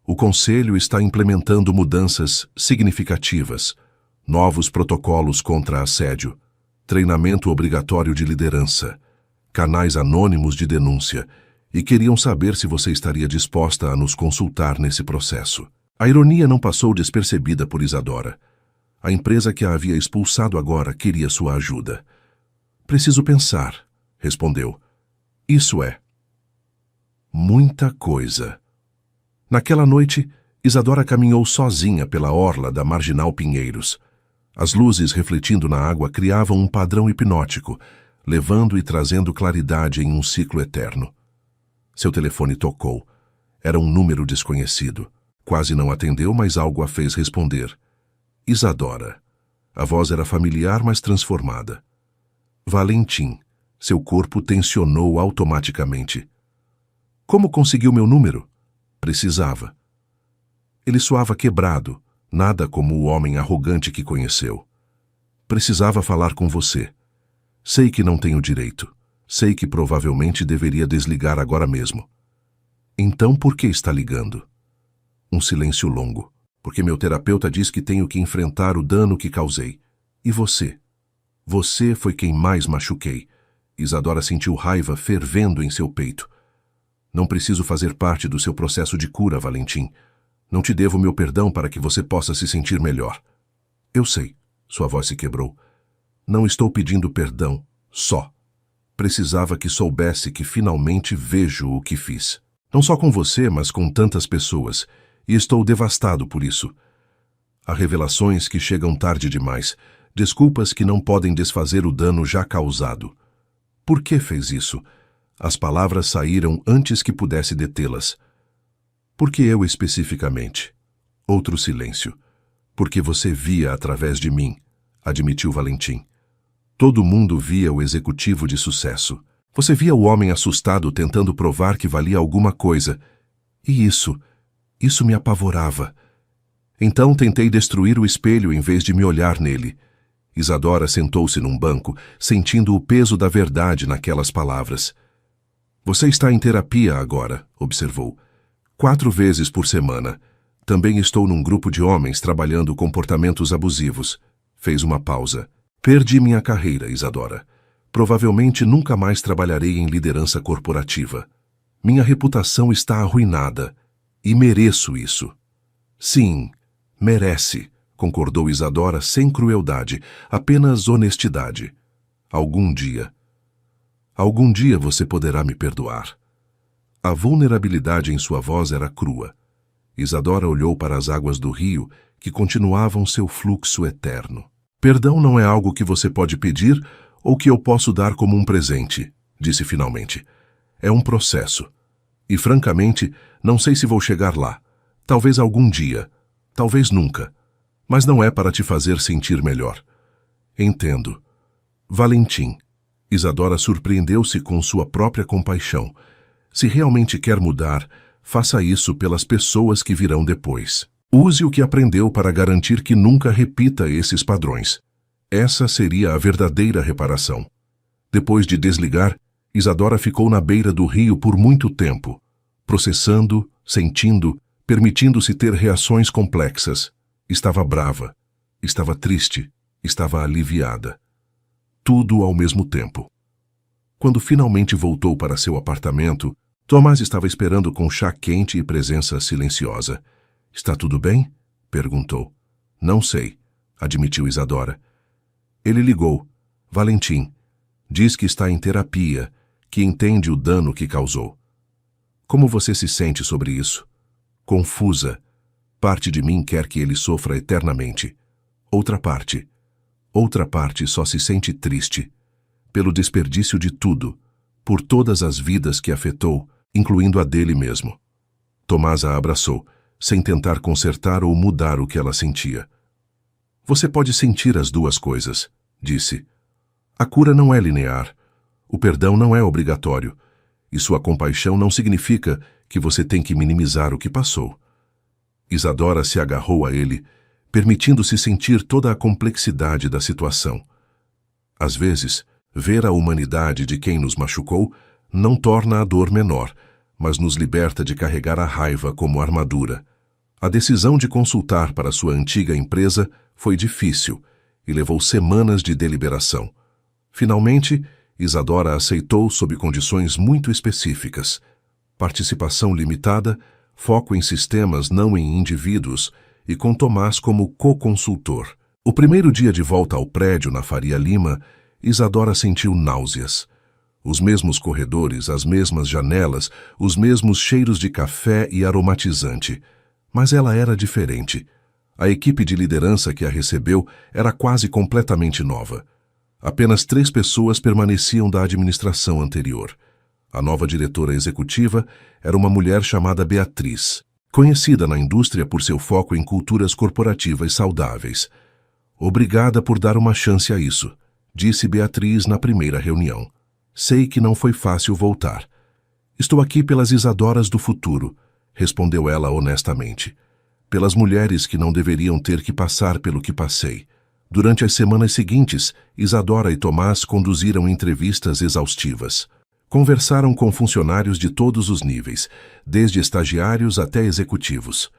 O Conselho está implementando mudanças significativas, novos protocolos contra assédio, treinamento obrigatório de liderança, canais anônimos de denúncia, e queriam saber se você estaria disposta a nos consultar nesse processo. A ironia não passou despercebida por Isadora. A empresa que a havia expulsado agora queria sua ajuda. Preciso pensar, respondeu. Isso é muita coisa. Naquela noite, Isadora caminhou sozinha pela orla da Marginal Pinheiros. As luzes refletindo na água criavam um padrão hipnótico, levando e trazendo claridade em um ciclo eterno. Seu telefone tocou. Era um número desconhecido. Quase não atendeu, mas algo a fez responder. Isadora. A voz era familiar, mas transformada. Valentim. Seu corpo tensionou automaticamente. Como conseguiu meu número? Precisava. Ele soava quebrado, nada como o homem arrogante que conheceu. Precisava falar com você. Sei que não tenho direito. Sei que provavelmente deveria desligar agora mesmo. Então por que está ligando? Um silêncio longo. Porque meu terapeuta diz que tenho que enfrentar o dano que causei. E você? Você foi quem mais machuquei. Isadora sentiu raiva fervendo em seu peito. Não preciso fazer parte do seu processo de cura, Valentim. Não te devo meu perdão para que você possa se sentir melhor. Eu sei. Sua voz se quebrou. Não estou pedindo perdão, só. Precisava que soubesse que finalmente vejo o que fiz. Não só com você, mas com tantas pessoas. E estou devastado por isso. Há revelações que chegam tarde demais. Desculpas que não podem desfazer o dano já causado. Por que fez isso? As palavras saíram antes que pudesse detê-las. Por que eu especificamente? Outro silêncio. Porque você via através de mim, admitiu Valentim. Todo mundo via o executivo de sucesso. Você via o homem assustado tentando provar que valia alguma coisa. E isso me apavorava. Então tentei destruir o espelho em vez de me olhar nele. Isadora sentou-se num banco, sentindo o peso da verdade naquelas palavras. Você está em terapia agora, observou. 4 vezes por semana. Também estou num grupo de homens trabalhando comportamentos abusivos. Fez uma pausa. Perdi minha carreira, Isadora. Provavelmente nunca mais trabalharei em liderança corporativa. Minha reputação está arruinada. E mereço isso. Sim, merece, concordou Isadora sem crueldade, apenas honestidade. Algum dia você poderá me perdoar. A vulnerabilidade em sua voz era crua. Isadora olhou para as águas do rio, que continuavam seu fluxo eterno. Perdão não é algo que você pode pedir ou que eu posso dar como um presente, disse finalmente. É um processo. E, francamente, não sei se vou chegar lá. Talvez algum dia. Talvez nunca. Mas não é para te fazer sentir melhor. Entendo. Valentim. Isadora surpreendeu-se com sua própria compaixão. Se realmente quer mudar, faça isso pelas pessoas que virão depois. Use o que aprendeu para garantir que nunca repita esses padrões. Essa seria a verdadeira reparação. Depois de desligar, Isadora ficou na beira do rio por muito tempo, processando, sentindo, permitindo-se ter reações complexas. Estava brava, estava triste, estava aliviada. Tudo ao mesmo tempo. Quando finalmente voltou para seu apartamento, Tomás estava esperando com chá quente e presença silenciosa. Está tudo bem? Perguntou. Não sei, admitiu Isadora. Ele ligou. Valentim. Diz que está em terapia, que entende o dano que causou. Como você se sente sobre isso? Confusa. Parte de mim quer que ele sofra eternamente. Outra parte só se sente triste. Pelo desperdício de tudo, por todas as vidas que afetou, incluindo a dele mesmo. Tomás a abraçou, sem tentar consertar ou mudar o que ela sentia. Você pode sentir as duas coisas, disse. A cura não é linear. O perdão não é obrigatório. E sua compaixão não significa que você tem que minimizar o que passou. Isadora se agarrou a ele, permitindo-se sentir toda a complexidade da situação. Às vezes, ver a humanidade de quem nos machucou não torna a dor menor, mas nos liberta de carregar a raiva como armadura. A decisão de consultar para sua antiga empresa foi difícil e levou semanas de deliberação. Finalmente, Isadora aceitou sob condições muito específicas: participação limitada, foco em sistemas, não em indivíduos, e com Tomás como co-consultor. O primeiro dia de volta ao prédio na Faria Lima, Isadora sentiu náuseas. Os mesmos corredores, as mesmas janelas, os mesmos cheiros de café e aromatizante. Mas ela era diferente. A equipe de liderança que a recebeu era quase completamente nova. Apenas 3 pessoas permaneciam da administração anterior. A nova diretora executiva era uma mulher chamada Beatriz, conhecida na indústria por seu foco em culturas corporativas saudáveis. Obrigada por dar uma chance a isso, disse Beatriz na primeira reunião. Sei que não foi fácil voltar. Estou aqui pelas Isadoras do futuro, respondeu ela honestamente. Pelas mulheres que não deveriam ter que passar pelo que passei. Durante as semanas seguintes, Isadora e Tomás conduziram entrevistas exaustivas. Conversaram com funcionários de todos os níveis, desde estagiários até executivos.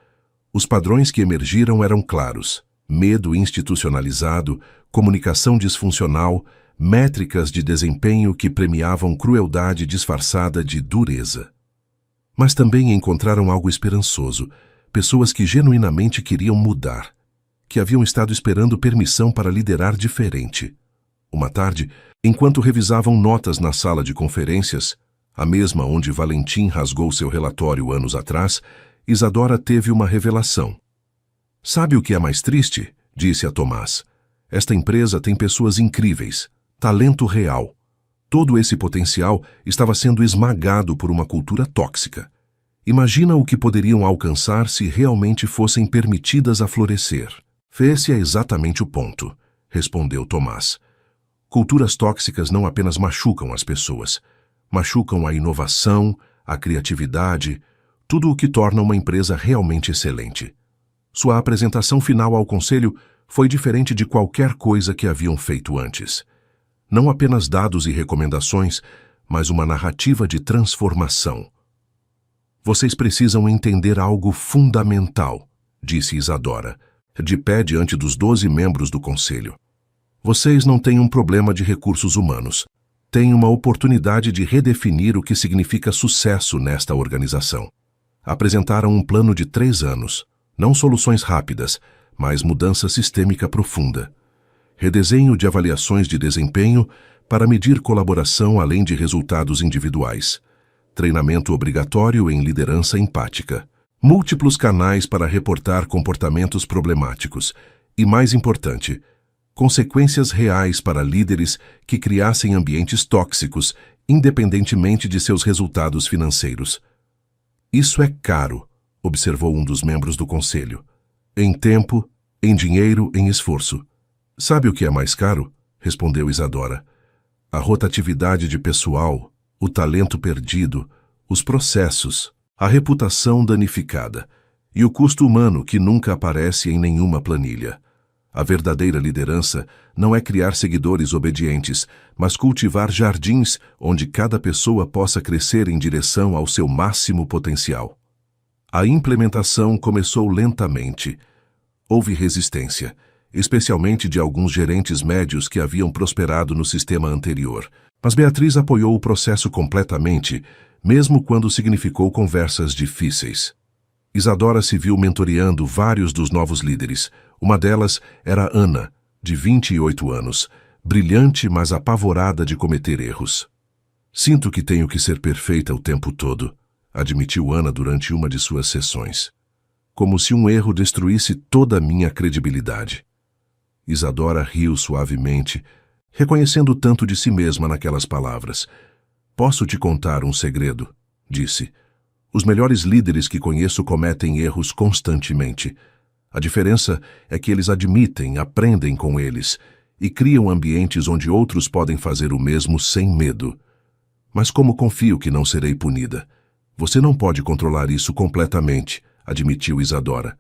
Os padrões que emergiram eram claros: medo institucionalizado, comunicação disfuncional, métricas de desempenho que premiavam crueldade disfarçada de dureza. Mas também encontraram algo esperançoso: pessoas que genuinamente queriam mudar, que haviam estado esperando permissão para liderar diferente. Uma tarde, enquanto revisavam notas na sala de conferências, a mesma onde Valentim rasgou seu relatório anos atrás, Isadora teve uma revelação. Sabe o que é mais triste? Disse a Tomás. Esta empresa tem pessoas incríveis, talento real. Todo esse potencial estava sendo esmagado por uma cultura tóxica. Imagina o que poderiam alcançar se realmente fossem permitidas a florescer. Esse é exatamente o ponto, respondeu Tomás. Culturas tóxicas não apenas machucam as pessoas, machucam a inovação, a criatividade, tudo o que torna uma empresa realmente excelente. Sua apresentação final ao conselho foi diferente de qualquer coisa que haviam feito antes. Não apenas dados e recomendações, mas uma narrativa de transformação. Vocês precisam entender algo fundamental, disse Isadora, de pé diante dos 12 membros do conselho. Vocês não têm um problema de recursos humanos. Têm uma oportunidade de redefinir o que significa sucesso nesta organização. Apresentaram um plano de 3 anos, não soluções rápidas, mas mudança sistêmica profunda. Redesenho de avaliações de desempenho para medir colaboração além de resultados individuais. Treinamento obrigatório em liderança empática. Múltiplos canais para reportar comportamentos problemáticos. E, mais importante, consequências reais para líderes que criassem ambientes tóxicos, independentemente de seus resultados financeiros. Isso é caro, observou um dos membros do conselho. Em tempo, em dinheiro, em esforço. Sabe o que é mais caro? Respondeu Isadora. A rotatividade de pessoal, o talento perdido, os processos, a reputação danificada e o custo humano que nunca aparece em nenhuma planilha. A verdadeira liderança não é criar seguidores obedientes, mas cultivar jardins onde cada pessoa possa crescer em direção ao seu máximo potencial. A implementação começou lentamente. Houve resistência, especialmente de alguns gerentes médios que haviam prosperado no sistema anterior. Mas Beatriz apoiou o processo completamente, mesmo quando significou conversas difíceis. Isadora se viu mentoreando vários dos novos líderes. Uma delas era Ana, de 28 anos, brilhante mas apavorada de cometer erros. Sinto que tenho que ser perfeita o tempo todo, admitiu Ana durante uma de suas sessões. Como se um erro destruísse toda a minha credibilidade. Isadora riu suavemente, reconhecendo tanto de si mesma naquelas palavras. Posso te contar um segredo, disse. Os melhores líderes que conheço cometem erros constantemente. A diferença é que eles admitem, aprendem com eles e criam ambientes onde outros podem fazer o mesmo sem medo. Mas como confio que não serei punida? Você não pode controlar isso completamente, admitiu Isadora,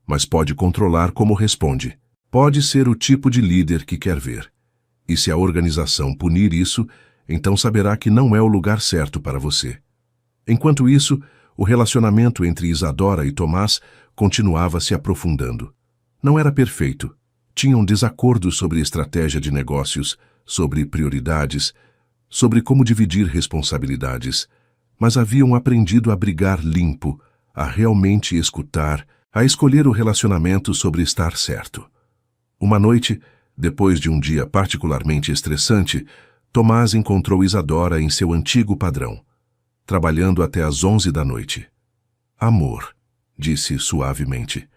mas pode controlar como responde. Pode ser o tipo de líder que quer ver. E se a organização punir isso, então saberá que não é o lugar certo para você. Enquanto isso, o relacionamento entre Isadora e Tomás continuava se aprofundando. Não era perfeito. Tinham desacordos sobre estratégia de negócios, sobre prioridades, sobre como dividir responsabilidades, mas haviam aprendido a brigar limpo, a realmente escutar, a escolher o relacionamento sobre estar certo. Uma noite, depois de um dia particularmente estressante, Tomás encontrou Isadora em seu antigo padrão, trabalhando até às 11 da noite. Amor, disse suavemente.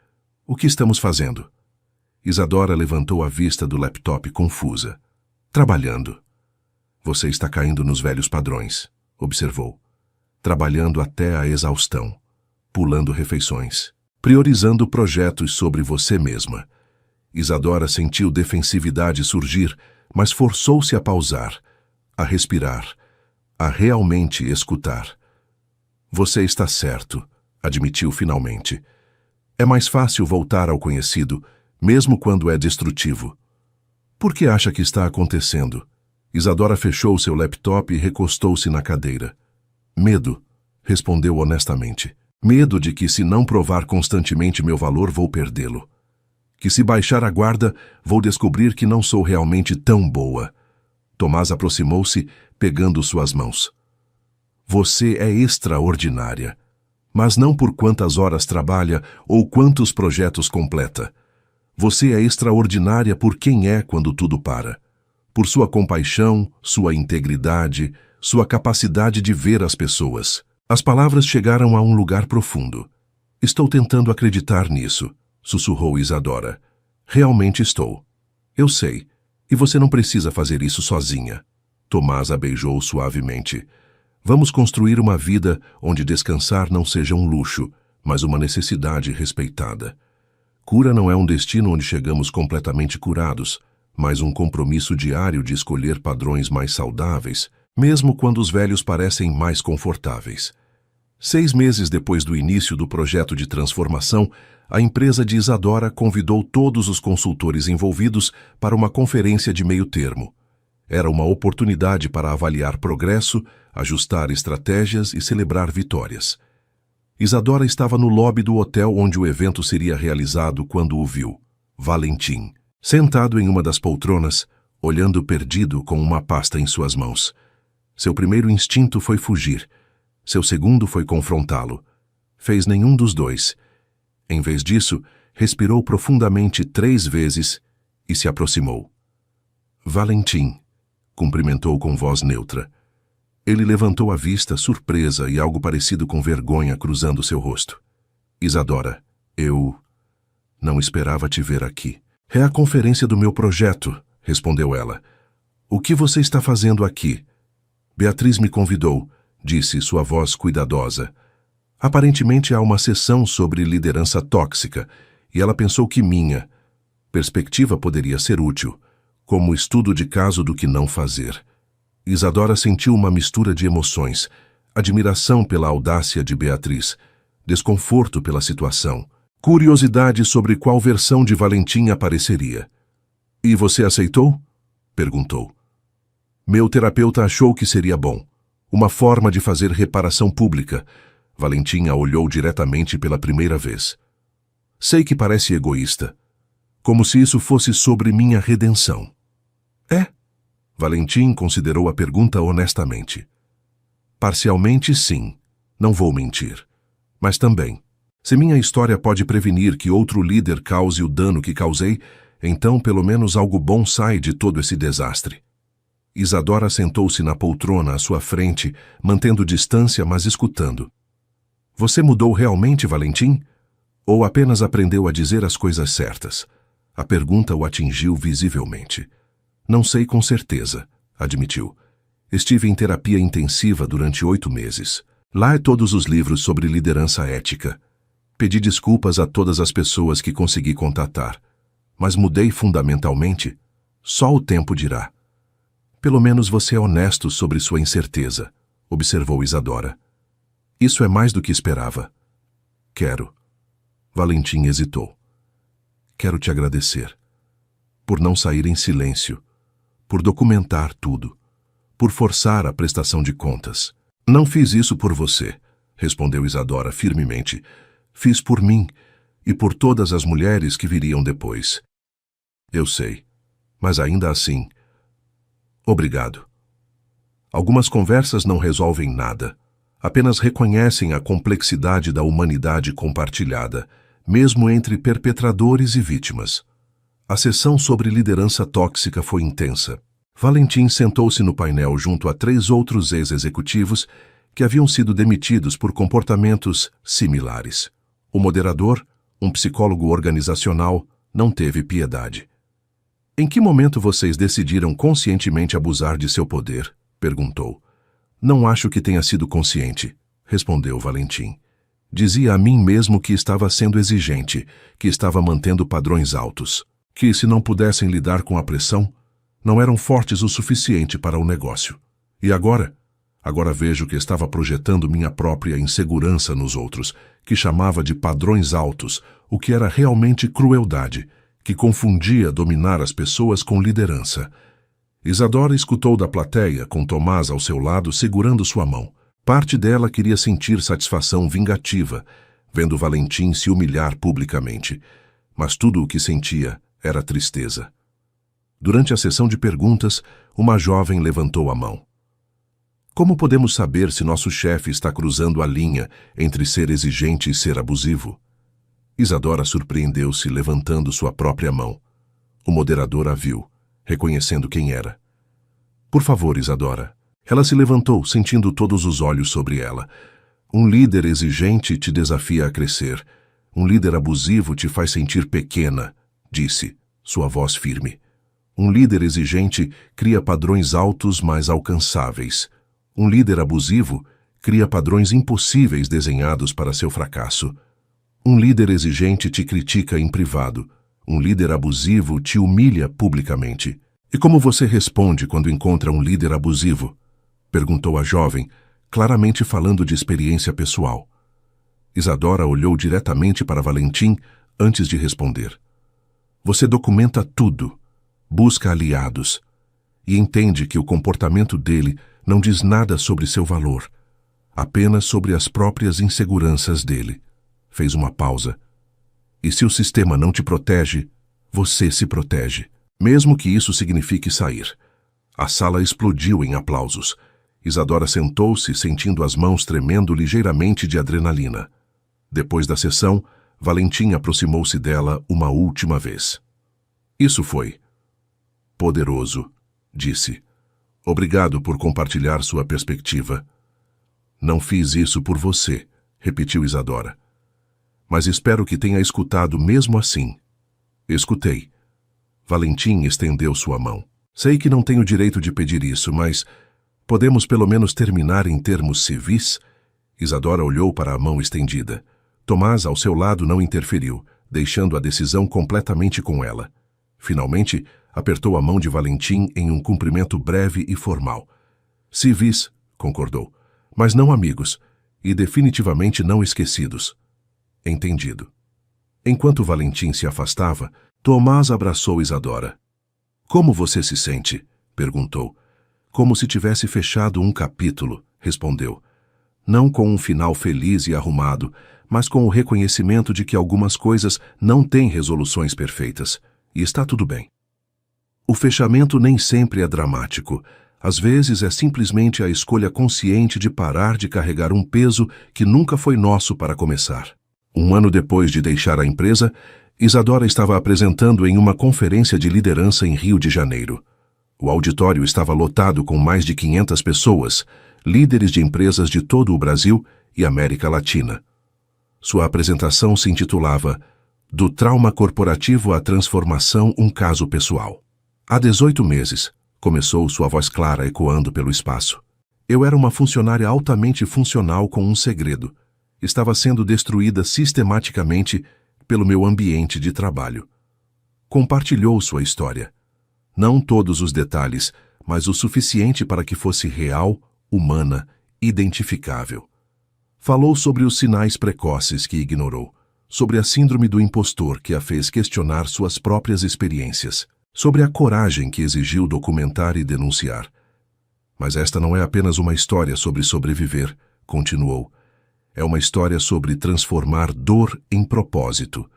O que estamos fazendo? Isadora levantou a vista do laptop confusa. Trabalhando. Você está caindo nos velhos padrões. observou. Trabalhando até a exaustão, pulando refeições, priorizando projetos sobre você mesma. Isadora sentiu defensividade surgir, mas forçou-se a pausar, a respirar, a realmente escutar. Você está certo, admitiu finalmente. É mais fácil voltar ao conhecido, mesmo quando é destrutivo. Por que acha que está acontecendo? Isadora fechou seu laptop e recostou-se na cadeira. Medo, respondeu honestamente. Medo de que, se não provar constantemente meu valor, vou perdê-lo. Que, se baixar a guarda, vou descobrir que não sou realmente tão boa. Tomás aproximou-se, pegando suas mãos. Você é extraordinária, mas não por quantas horas trabalha ou quantos projetos completa. Você é extraordinária por quem é quando tudo para. Por sua compaixão, sua integridade, sua capacidade de ver as pessoas. As palavras chegaram a um lugar profundo. Estou tentando acreditar nisso, sussurrou Isadora. Realmente estou. Eu sei, e você não precisa fazer isso sozinha. Tomás a beijou suavemente. Vamos construir uma vida onde descansar não seja um luxo, mas uma necessidade respeitada. Cura não é um destino onde chegamos completamente curados, mas um compromisso diário de escolher padrões mais saudáveis, mesmo quando os velhos parecem mais confortáveis. 6 meses depois do início do projeto de transformação, a empresa de Isadora convidou todos os consultores envolvidos para uma conferência de meio termo. Era uma oportunidade para avaliar progresso, ajustar estratégias e celebrar vitórias. Isadora estava no lobby do hotel onde o evento seria realizado quando o viu. Valentim, sentado em uma das poltronas, olhando perdido com uma pasta em suas mãos. Seu primeiro instinto foi fugir. Seu segundo foi confrontá-lo. Fez nenhum dos dois. Em vez disso, respirou profundamente 3 vezes e se aproximou. Valentim, cumprimentou com voz neutra. Ele levantou a vista, surpresa e algo parecido com vergonha cruzando seu rosto. Isadora, eu não esperava te ver aqui. É a conferência do meu projeto, respondeu ela. O que você está fazendo aqui? Beatriz me convidou, disse sua voz cuidadosa. Aparentemente há uma sessão sobre liderança tóxica, e ela pensou que minha perspectiva poderia ser útil, como estudo de caso do que não fazer. Isadora sentiu uma mistura de emoções, admiração pela audácia de Beatriz, desconforto pela situação, curiosidade sobre qual versão de Valentim apareceria. E você aceitou? Perguntou. Meu terapeuta achou que seria bom. Uma forma de fazer reparação pública. Valentim a olhou diretamente pela primeira vez. Sei que parece egoísta. Como se isso fosse sobre minha redenção. É? Valentim considerou a pergunta honestamente. Parcialmente, sim. Não vou mentir. Mas também, se minha história pode prevenir que outro líder cause o dano que causei, então pelo menos algo bom sai de todo esse desastre. Isadora sentou-se na poltrona à sua frente, mantendo distância, mas escutando. Você mudou realmente, Valentim? Ou apenas aprendeu a dizer as coisas certas? A pergunta o atingiu visivelmente. Não sei com certeza, admitiu. Estive em terapia intensiva durante 8 meses. Lá é todos os livros sobre liderança ética. Pedi desculpas a todas as pessoas que consegui contatar. Mas mudei fundamentalmente? Só o tempo dirá. Pelo menos você é honesto sobre sua incerteza, observou Isadora. Isso é mais do que esperava. Quero. Valentim hesitou. Quero te agradecer. Por não sair em silêncio. Por documentar tudo. Por forçar a prestação de contas. Não fiz isso por você, respondeu Isadora firmemente. Fiz por mim e por todas as mulheres que viriam depois. Eu sei, mas ainda assim... Obrigado. Algumas conversas não resolvem nada. Apenas reconhecem a complexidade da humanidade compartilhada, mesmo entre perpetradores e vítimas. A sessão sobre liderança tóxica foi intensa. Valentim sentou-se no painel junto a 3 outros ex-executivos que haviam sido demitidos por comportamentos similares. O moderador, um psicólogo organizacional, não teve piedade. Em que momento vocês decidiram conscientemente abusar de seu poder? Perguntou. Não acho que tenha sido consciente, respondeu Valentim. Dizia a mim mesmo que estava sendo exigente, que estava mantendo padrões altos, que, se não pudessem lidar com a pressão, não eram fortes o suficiente para o negócio. E agora? Agora vejo que estava projetando minha própria insegurança nos outros, que chamava de padrões altos, o que era realmente crueldade, que confundia dominar as pessoas com liderança. Isadora escutou da plateia, com Tomás ao seu lado segurando sua mão. Parte dela queria sentir satisfação vingativa, vendo Valentim se humilhar publicamente, mas tudo o que sentia era tristeza. Durante a sessão de perguntas, uma jovem levantou a mão. Como podemos saber se nosso chefe está cruzando a linha entre ser exigente e ser abusivo? Isadora surpreendeu-se levantando sua própria mão. O moderador a viu, reconhecendo quem era. Por favor, Isadora. Ela se levantou, sentindo todos os olhos sobre ela. Um líder exigente te desafia a crescer. Um líder abusivo te faz sentir pequena, disse, sua voz firme. Um líder exigente cria padrões altos, mas alcançáveis. Um líder abusivo cria padrões impossíveis desenhados para seu fracasso. Um líder exigente te critica em privado. Um líder abusivo te humilha publicamente. E como você responde quando encontra um líder abusivo? Perguntou a jovem, claramente falando de experiência pessoal. Isadora olhou diretamente para Valentim antes de responder. Você documenta tudo, busca aliados e entende que o comportamento dele não diz nada sobre seu valor, apenas sobre as próprias inseguranças dele. Fez uma pausa. E se o sistema não te protege, você se protege, mesmo que isso signifique sair. A sala explodiu em aplausos. Isadora sentou-se, sentindo as mãos tremendo ligeiramente de adrenalina. Depois da sessão, Valentim aproximou-se dela uma última vez. Isso foi poderoso, disse. Obrigado por compartilhar sua perspectiva. Não fiz isso por você, repetiu Isadora. Mas espero que tenha escutado mesmo assim. Escutei. Valentim estendeu sua mão. Sei que não tenho direito de pedir isso, mas podemos pelo menos terminar em termos civis? Isadora olhou para a mão estendida. Tomás, ao seu lado, não interferiu, deixando a decisão completamente com ela. Finalmente, apertou a mão de Valentim em um cumprimento breve e formal. Civis, concordou, mas não amigos, e definitivamente não esquecidos. Entendido. Enquanto Valentim se afastava, Tomás abraçou Isadora. Como você se sente? Perguntou. Como se tivesse fechado um capítulo, respondeu. Não com um final feliz e arrumado, mas com o reconhecimento de que algumas coisas não têm resoluções perfeitas, e está tudo bem. O fechamento nem sempre é dramático. Às vezes é simplesmente a escolha consciente de parar de carregar um peso que nunca foi nosso para começar. Um ano depois de deixar a empresa, Isadora estava apresentando em uma conferência de liderança em Rio de Janeiro. O auditório estava lotado com mais de 500 pessoas, líderes de empresas de todo o Brasil e América Latina. Sua apresentação se intitulava Do Trauma Corporativo à Transformação, um Caso Pessoal. Há 18 meses, começou sua voz clara ecoando pelo espaço. Eu era uma funcionária altamente funcional com um segredo. Estava sendo destruída sistematicamente pelo meu ambiente de trabalho. Compartilhou sua história. Não todos os detalhes, mas o suficiente para que fosse real, humana, identificável. Falou sobre os sinais precoces que ignorou, sobre a síndrome do impostor que a fez questionar suas próprias experiências, sobre a coragem que exigiu documentar e denunciar. Mas esta não é apenas uma história sobre sobreviver, continuou. É uma história sobre transformar dor em propósito,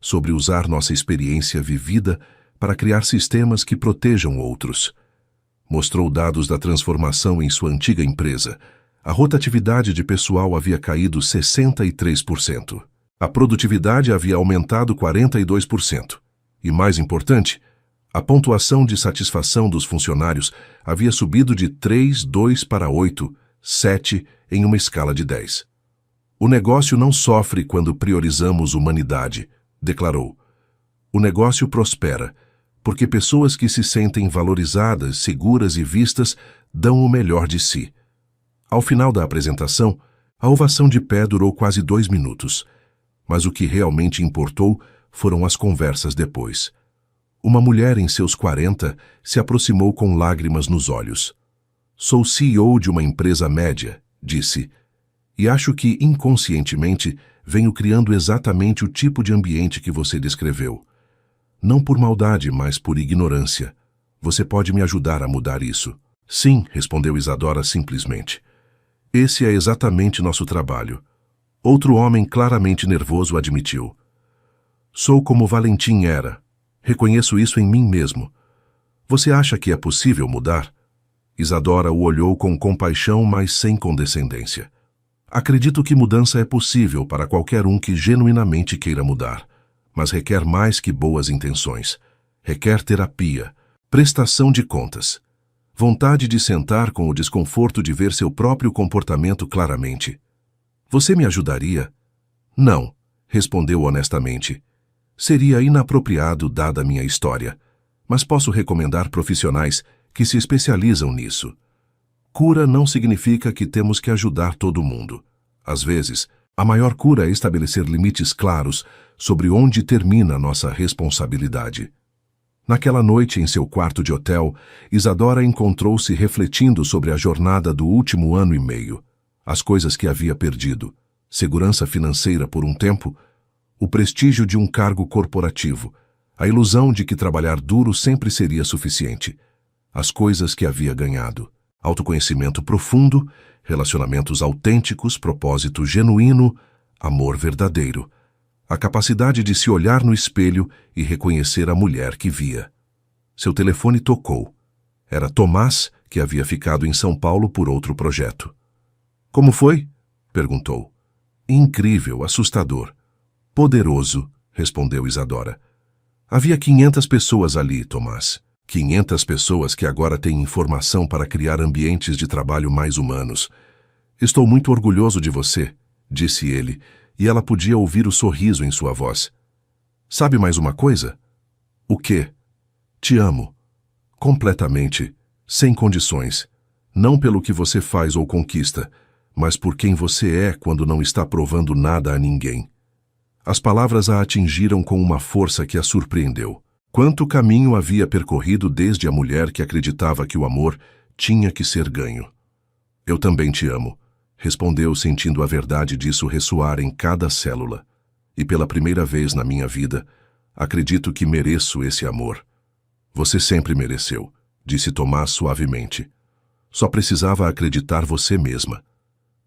sobre usar nossa experiência vivida para criar sistemas que protejam outros. Mostrou dados da transformação em sua antiga empresa. A rotatividade de pessoal havia caído 63%. A produtividade havia aumentado 42%. E mais importante, a pontuação de satisfação dos funcionários havia subido de 3,2 para 8, 7 em uma escala de 10. O negócio não sofre quando priorizamos humanidade, declarou. O negócio prospera, porque pessoas que se sentem valorizadas, seguras e vistas dão o melhor de si. Ao final da apresentação, a ovação de pé durou quase 2 minutos. Mas o que realmente importou foram as conversas depois. Uma mulher em seus 40 se aproximou com lágrimas nos olhos. Sou CEO de uma empresa média, disse, e acho que, inconscientemente, venho criando exatamente o tipo de ambiente que você descreveu. Não por maldade, mas por ignorância. Você pode me ajudar a mudar isso? Sim, respondeu Isadora simplesmente. Esse é exatamente nosso trabalho. Outro homem claramente nervoso admitiu. Sou como Valentim era. Reconheço isso em mim mesmo. Você acha que é possível mudar? Isadora o olhou com compaixão, mas sem condescendência. Acredito que mudança é possível para qualquer um que genuinamente queira mudar, mas requer mais que boas intenções. Requer terapia, prestação de contas, vontade de sentar com o desconforto de ver seu próprio comportamento claramente. Você me ajudaria? Não, respondeu honestamente. Seria inapropriado dada a minha história, mas posso recomendar profissionais que se especializam nisso. Cura não significa que temos que ajudar todo mundo. Às vezes, a maior cura é estabelecer limites claros sobre onde termina nossa responsabilidade. Naquela noite, em seu quarto de hotel, Isadora encontrou-se refletindo sobre a jornada do último ano e meio, as coisas que havia perdido, segurança financeira por um tempo, o prestígio de um cargo corporativo, a ilusão de que trabalhar duro sempre seria suficiente, as coisas que havia ganhado, autoconhecimento profundo, relacionamentos autênticos, propósito genuíno, amor verdadeiro, a capacidade de se olhar no espelho e reconhecer a mulher que via. Seu telefone tocou. Era Tomás, que havia ficado em São Paulo por outro projeto. Como foi? Perguntou. Incrível, assustador. Poderoso, respondeu Isadora. Havia 500 pessoas ali, Tomás. 500 pessoas que agora têm informação para criar ambientes de trabalho mais humanos. Estou muito orgulhoso de você, disse ele, e ela podia ouvir o sorriso em sua voz. Sabe mais uma coisa? O quê? Te amo. Completamente, sem condições. Não pelo que você faz ou conquista, mas por quem você é quando não está provando nada a ninguém. As palavras a atingiram com uma força que a surpreendeu. Quanto caminho havia percorrido desde a mulher que acreditava que o amor tinha que ser ganho. Eu também te amo, respondeu sentindo a verdade disso ressoar em cada célula. E pela primeira vez na minha vida, acredito que mereço esse amor. Você sempre mereceu, disse Tomás suavemente. Só precisava acreditar você mesma.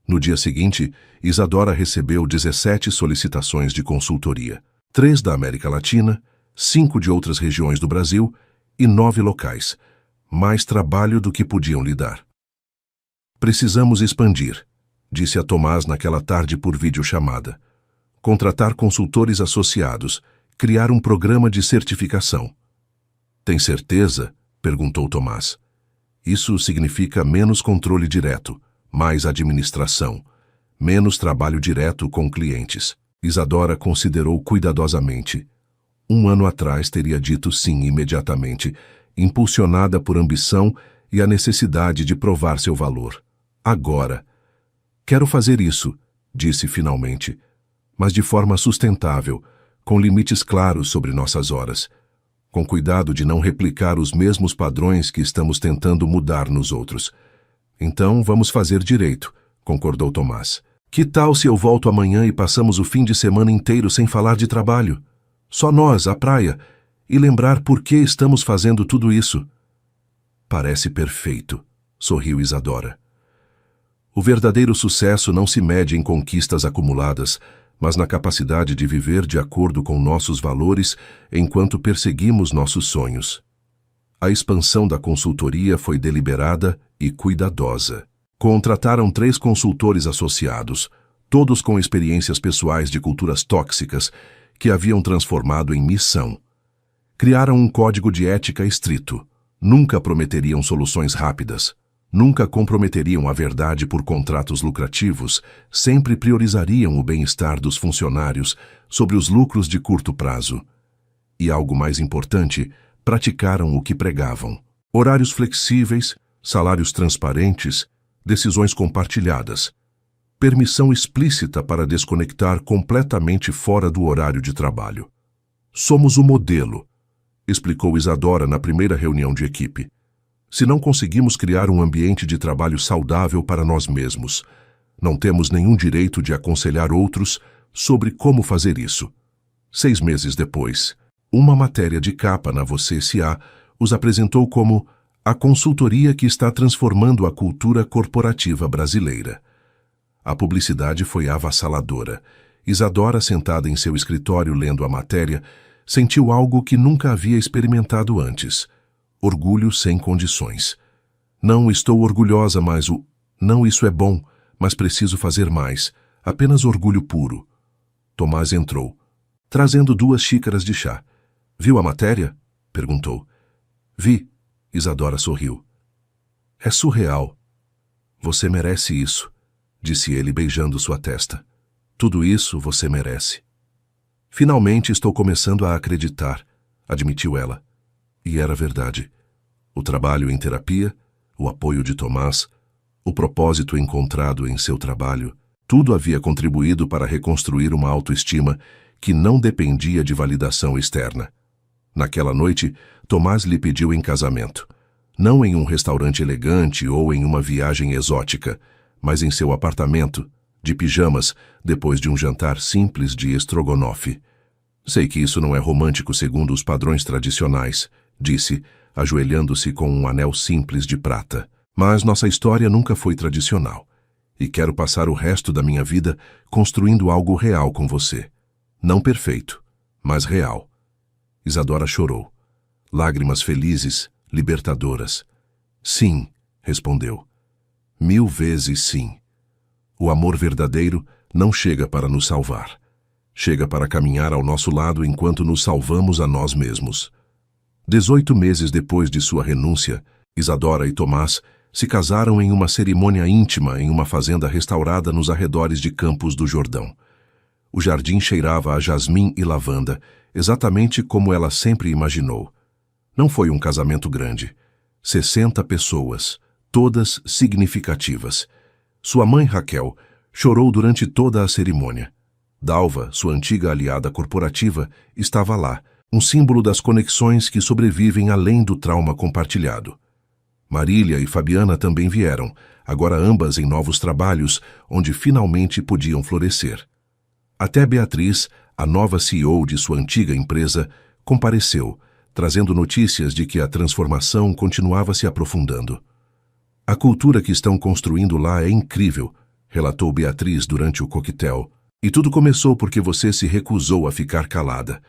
No dia seguinte, Isadora recebeu 17 solicitações de consultoria, 3 da América Latina, 5 de outras regiões do Brasil e 9 locais. Mais trabalho do que podiam lhe dar. Precisamos expandir, disse a Tomás naquela tarde por videochamada. Contratar consultores associados, criar um programa de certificação. Tem certeza? Perguntou Tomás. Isso significa menos controle direto, mais administração, menos trabalho direto com clientes. Isadora considerou cuidadosamente. 1 ano atrás teria dito sim imediatamente, impulsionada por ambição e a necessidade de provar seu valor. Agora. Quero fazer isso, disse finalmente, mas de forma sustentável, com limites claros sobre nossas horas, com cuidado de não replicar os mesmos padrões que estamos tentando mudar nos outros. Então vamos fazer direito, concordou Tomás. Que tal se eu volto amanhã e passamos o fim de semana inteiro sem falar de trabalho? Só nós, à praia, e lembrar por que estamos fazendo tudo isso. Parece perfeito, sorriu Isadora. O verdadeiro sucesso não se mede em conquistas acumuladas, mas na capacidade de viver de acordo com nossos valores enquanto perseguimos nossos sonhos. A expansão da consultoria foi deliberada e cuidadosa. Contrataram 3 consultores associados, todos com experiências pessoais de culturas tóxicas, que haviam transformado em missão. Criaram um código de ética estrito. Nunca prometeriam soluções rápidas. Nunca comprometeriam a verdade por contratos lucrativos. Sempre priorizariam o bem-estar dos funcionários sobre os lucros de curto prazo. E algo mais importante, praticaram o que pregavam. Horários flexíveis, salários transparentes, decisões compartilhadas, permissão explícita para desconectar completamente fora do horário de trabalho. Somos o modelo, explicou Isadora na primeira reunião de equipe. Se não conseguimos criar um ambiente de trabalho saudável para nós mesmos, não temos nenhum direito de aconselhar outros sobre como fazer isso. 6 meses depois, uma matéria de capa na Você S.A. os apresentou como a consultoria que está transformando a cultura corporativa brasileira. A publicidade foi avassaladora. Isadora, sentada em seu escritório lendo a matéria, sentiu algo que nunca havia experimentado antes: orgulho sem condições. Não estou orgulhosa, mas não, isso é bom, mas preciso fazer mais. Apenas orgulho puro. Tomás entrou, trazendo 2 xícaras de chá. Viu a matéria? Perguntou. Vi. Isadora sorriu. É surreal. Você merece isso, disse ele beijando sua testa. Tudo isso você merece. Finalmente estou começando a acreditar, admitiu ela. E era verdade. O trabalho em terapia, o apoio de Tomás, o propósito encontrado em seu trabalho, tudo havia contribuído para reconstruir uma autoestima que não dependia de validação externa. Naquela noite, Tomás lhe pediu em casamento. Não em um restaurante elegante ou em uma viagem exótica, mas em seu apartamento, de pijamas, depois de um jantar simples de estrogonofe. Sei que isso não é romântico segundo os padrões tradicionais, disse, ajoelhando-se com um anel simples de prata. Mas nossa história nunca foi tradicional. E quero passar o resto da minha vida construindo algo real com você. Não perfeito, mas real. Isadora chorou. Lágrimas felizes, libertadoras. Sim, respondeu. 1000 vezes sim. O amor verdadeiro não chega para nos salvar. Chega para caminhar ao nosso lado enquanto nos salvamos a nós mesmos. 18 meses depois de sua renúncia, Isadora e Tomás se casaram em uma cerimônia íntima em uma fazenda restaurada nos arredores de Campos do Jordão. O jardim cheirava a jasmim e lavanda, exatamente como ela sempre imaginou. Não foi um casamento grande. 60 pessoas, todas significativas. Sua mãe, Raquel, chorou durante toda a cerimônia. Dalva, sua antiga aliada corporativa, estava lá, um símbolo das conexões que sobrevivem além do trauma compartilhado. Marília e Fabiana também vieram, agora ambas em novos trabalhos, onde finalmente podiam florescer. Até Beatriz, a nova CEO de sua antiga empresa, compareceu, trazendo notícias de que a transformação continuava se aprofundando. A cultura que estão construindo lá é incrível, relatou Beatriz durante o coquetel. E tudo começou porque você se recusou a ficar calada.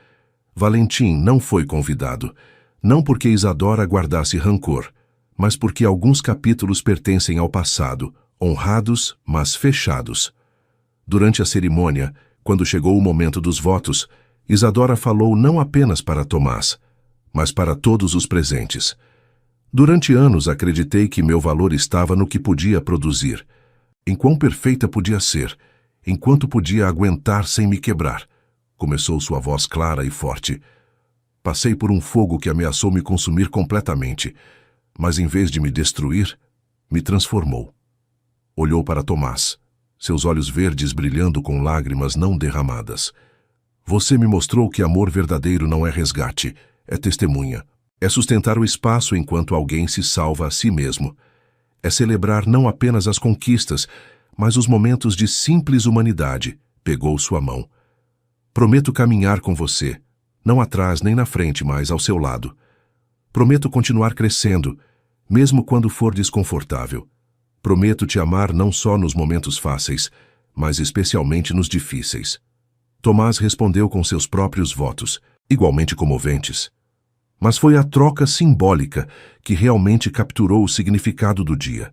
Valentim não foi convidado, não porque Isadora guardasse rancor, mas porque alguns capítulos pertencem ao passado, honrados, mas fechados. Durante a cerimônia, quando chegou o momento dos votos, Isadora falou não apenas para Tomás, mas para todos os presentes. Durante anos acreditei que meu valor estava no que podia produzir, em quão perfeita podia ser, enquanto podia aguentar sem me quebrar. Começou sua voz clara e forte. Passei por um fogo que ameaçou me consumir completamente, mas em vez de me destruir, me transformou. Olhou para Tomás, seus olhos verdes brilhando com lágrimas não derramadas. Você me mostrou que amor verdadeiro não é resgate, é testemunha. É sustentar o espaço enquanto alguém se salva a si mesmo. É celebrar não apenas as conquistas, mas os momentos de simples humanidade. Pegou sua mão. Prometo caminhar com você, não atrás nem na frente, mas ao seu lado. Prometo continuar crescendo, mesmo quando for desconfortável. Prometo te amar não só nos momentos fáceis, mas especialmente nos difíceis. Tomás respondeu com seus próprios votos, igualmente comoventes. Mas foi a troca simbólica que realmente capturou o significado do dia.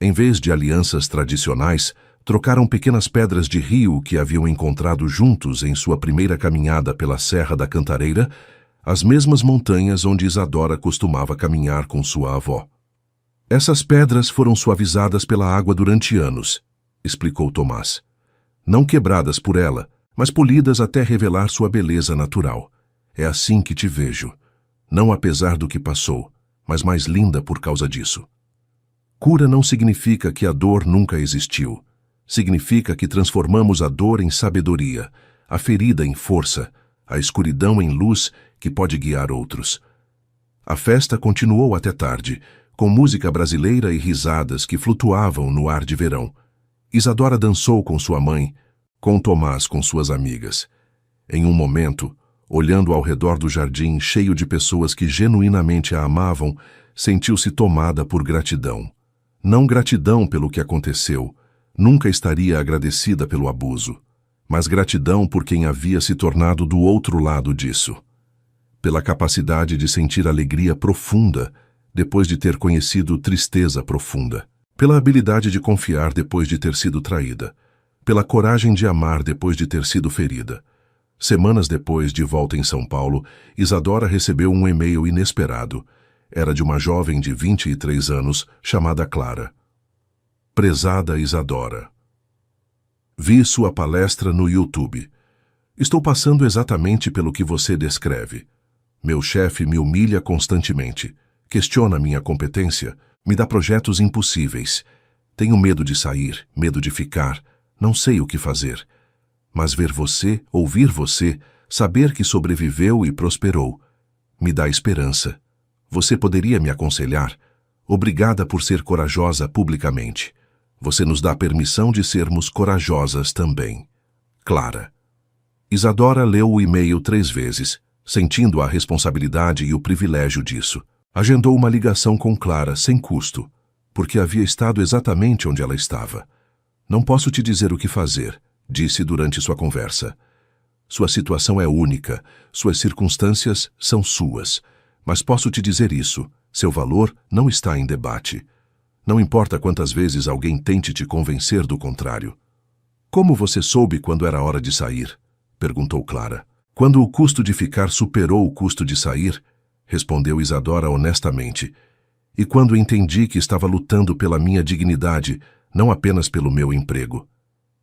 Em vez de alianças tradicionais, trocaram pequenas pedras de rio que haviam encontrado juntos em sua primeira caminhada pela Serra da Cantareira, as mesmas montanhas onde Isadora costumava caminhar com sua avó. Essas pedras foram suavizadas pela água durante anos, explicou Tomás. Não quebradas por ela, mas polidas até revelar sua beleza natural. É assim que te vejo. Não apesar do que passou, mas mais linda por causa disso. Cura não significa que a dor nunca existiu. Significa que transformamos a dor em sabedoria, a ferida em força, a escuridão em luz que pode guiar outros. A festa continuou até tarde, com música brasileira e risadas que flutuavam no ar de verão. Isadora dançou com sua mãe, com Tomás com suas amigas. Em um momento, olhando ao redor do jardim cheio de pessoas que genuinamente a amavam, sentiu-se tomada por gratidão. Não gratidão pelo que aconteceu, nunca estaria agradecida pelo abuso, mas gratidão por quem havia se tornado do outro lado disso. Pela capacidade de sentir alegria profunda depois de ter conhecido tristeza profunda. Pela habilidade de confiar depois de ter sido traída. Pela coragem de amar depois de ter sido ferida. Semanas depois, de volta em São Paulo, Isadora recebeu um e-mail inesperado. Era de uma jovem de 23 anos, chamada Clara. Prezada Isadora. Vi sua palestra no YouTube. Estou passando exatamente pelo que você descreve. Meu chefe me humilha constantemente. Questiona minha competência, me dá projetos impossíveis. Tenho medo de sair, medo de ficar, não sei o que fazer. Mas ver você, ouvir você, saber que sobreviveu e prosperou, me dá esperança. Você poderia me aconselhar? Obrigada por ser corajosa publicamente. Você nos dá permissão de sermos corajosas também. Clara. Isadora leu o e-mail 3 vezes, sentindo a responsabilidade e o privilégio disso. Agendou uma ligação com Clara sem custo, porque havia estado exatamente onde ela estava. Não posso te dizer o que fazer, disse durante sua conversa. Sua situação é única, suas circunstâncias são suas, mas posso te dizer isso, seu valor não está em debate. Não importa quantas vezes alguém tente te convencer do contrário. Como você soube quando era hora de sair? Perguntou Clara. Quando o custo de ficar superou o custo de sair, respondeu Isadora honestamente. E quando entendi que estava lutando pela minha dignidade, não apenas pelo meu emprego.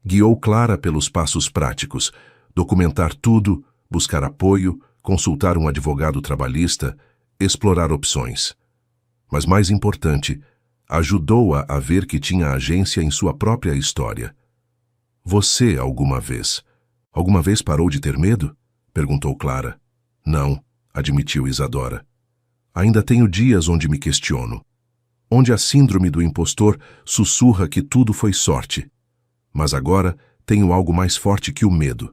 Guiou Clara pelos passos práticos, documentar tudo, buscar apoio, consultar um advogado trabalhista, explorar opções. Mas mais importante, ajudou-a a ver que tinha agência em sua própria história. Você, alguma vez parou de ter medo? Perguntou Clara. Não, admitiu Isadora. Ainda tenho dias onde me questiono. Onde a síndrome do impostor sussurra que tudo foi sorte. Mas agora tenho algo mais forte que o medo.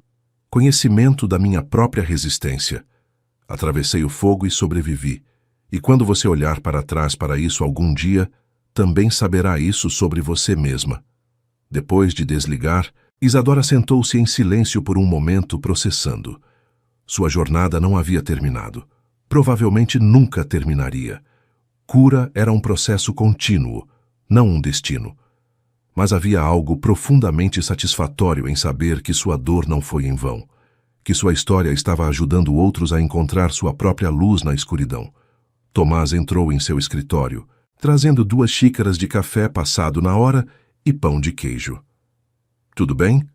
Conhecimento da minha própria resistência. Atravessei o fogo e sobrevivi. E quando você olhar para trás para isso algum dia, também saberá isso sobre você mesma. Depois de desligar, Isadora sentou-se em silêncio por um momento processando. Sua jornada não havia terminado. Provavelmente nunca terminaria. Cura era um processo contínuo, não um destino. Mas havia algo profundamente satisfatório em saber que sua dor não foi em vão, que sua história estava ajudando outros a encontrar sua própria luz na escuridão. Tomás entrou em seu escritório, trazendo 2 xícaras de café passado na hora e pão de queijo. Tudo bem?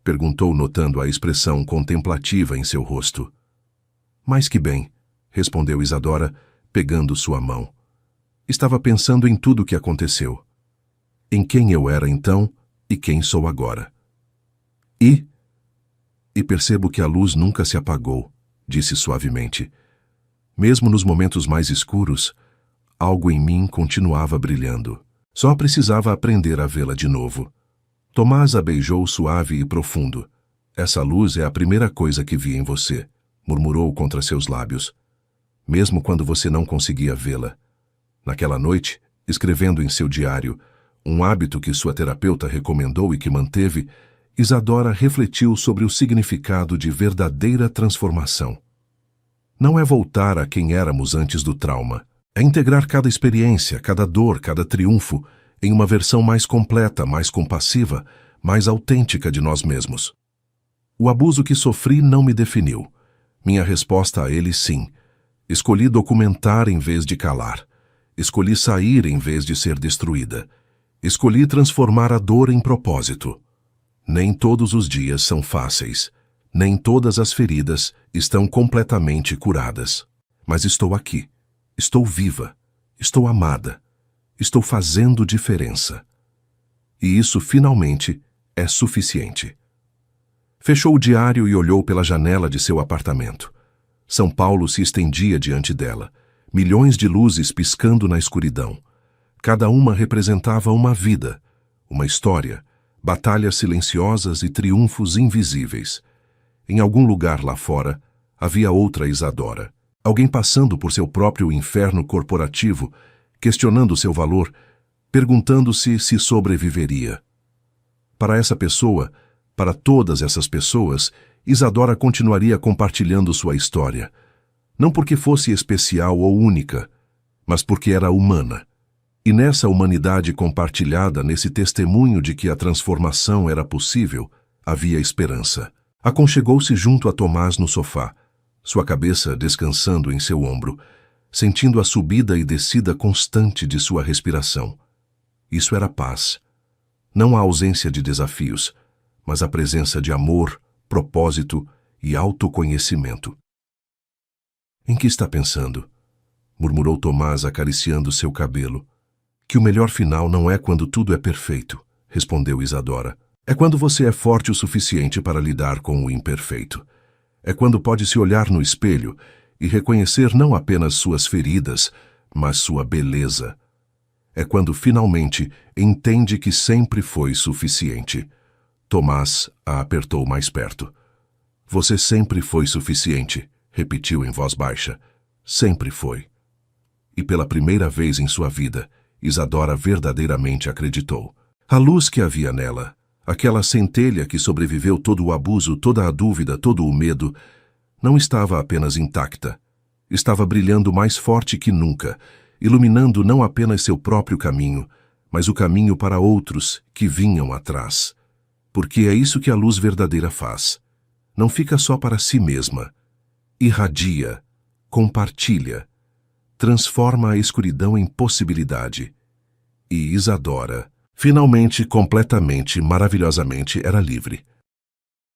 Perguntou, notando a expressão contemplativa em seu rosto. Mais que bem, respondeu Isadora, pegando sua mão. Estava pensando em tudo o que aconteceu. Em quem eu era então e quem sou agora. E percebo que a luz nunca se apagou, disse suavemente. Mesmo nos momentos mais escuros, algo em mim continuava brilhando. Só precisava aprender a vê-la de novo. Tomás a beijou suave e profundo. Essa luz é a primeira coisa que vi em você, murmurou contra seus lábios. Mesmo quando você não conseguia vê-la. Naquela noite, escrevendo em seu diário, um hábito que sua terapeuta recomendou e que manteve, Isadora refletiu sobre o significado de verdadeira transformação. Não é voltar a quem éramos antes do trauma. É integrar cada experiência, cada dor, cada triunfo, em uma versão mais completa, mais compassiva, mais autêntica de nós mesmos. O abuso que sofri não me definiu. Minha resposta a ele, sim. Escolhi documentar em vez de calar. Escolhi sair em vez de ser destruída. Escolhi transformar a dor em propósito. Nem todos os dias são fáceis. Nem todas as feridas estão completamente curadas. Mas estou aqui. Estou viva. Estou amada. Estou fazendo diferença. E isso, finalmente, é suficiente. Fechou o diário e olhou pela janela de seu apartamento. São Paulo se estendia diante dela, milhões de luzes piscando na escuridão. Cada uma representava uma vida, uma história, batalhas silenciosas e triunfos invisíveis. Em algum lugar lá fora, havia outra Isadora. Alguém passando por seu próprio inferno corporativo, questionando seu valor, perguntando-se se sobreviveria. Para essa pessoa, para todas essas pessoas, Isadora continuaria compartilhando sua história. Não porque fosse especial ou única, mas porque era humana. E nessa humanidade compartilhada, nesse testemunho de que a transformação era possível, havia esperança. Aconchegou-se junto a Tomás no sofá, sua cabeça descansando em seu ombro, sentindo a subida e descida constante de sua respiração. Isso era paz. Não a ausência de desafios, mas a presença de amor, propósito e autoconhecimento. Em que está pensando? Murmurou Tomás acariciando seu cabelo. Que o melhor final não é quando tudo é perfeito, respondeu Isadora. É quando você é forte o suficiente para lidar com o imperfeito. É quando pode se olhar no espelho e reconhecer não apenas suas feridas, mas sua beleza. É quando finalmente entende que sempre foi suficiente. Tomás a apertou mais perto. Você sempre foi suficiente, repetiu em voz baixa. Sempre foi. E pela primeira vez em sua vida, Isadora verdadeiramente acreditou. A luz que havia nela, aquela centelha que sobreviveu todo o abuso, toda a dúvida, todo o medo, não estava apenas intacta. Estava brilhando mais forte que nunca, iluminando não apenas seu próprio caminho, mas o caminho para outros que vinham atrás. Porque é isso que a luz verdadeira faz. Não fica só para si mesma. Irradia, compartilha, transforma a escuridão em possibilidade. E Isadora, finalmente, completamente, maravilhosamente, era livre.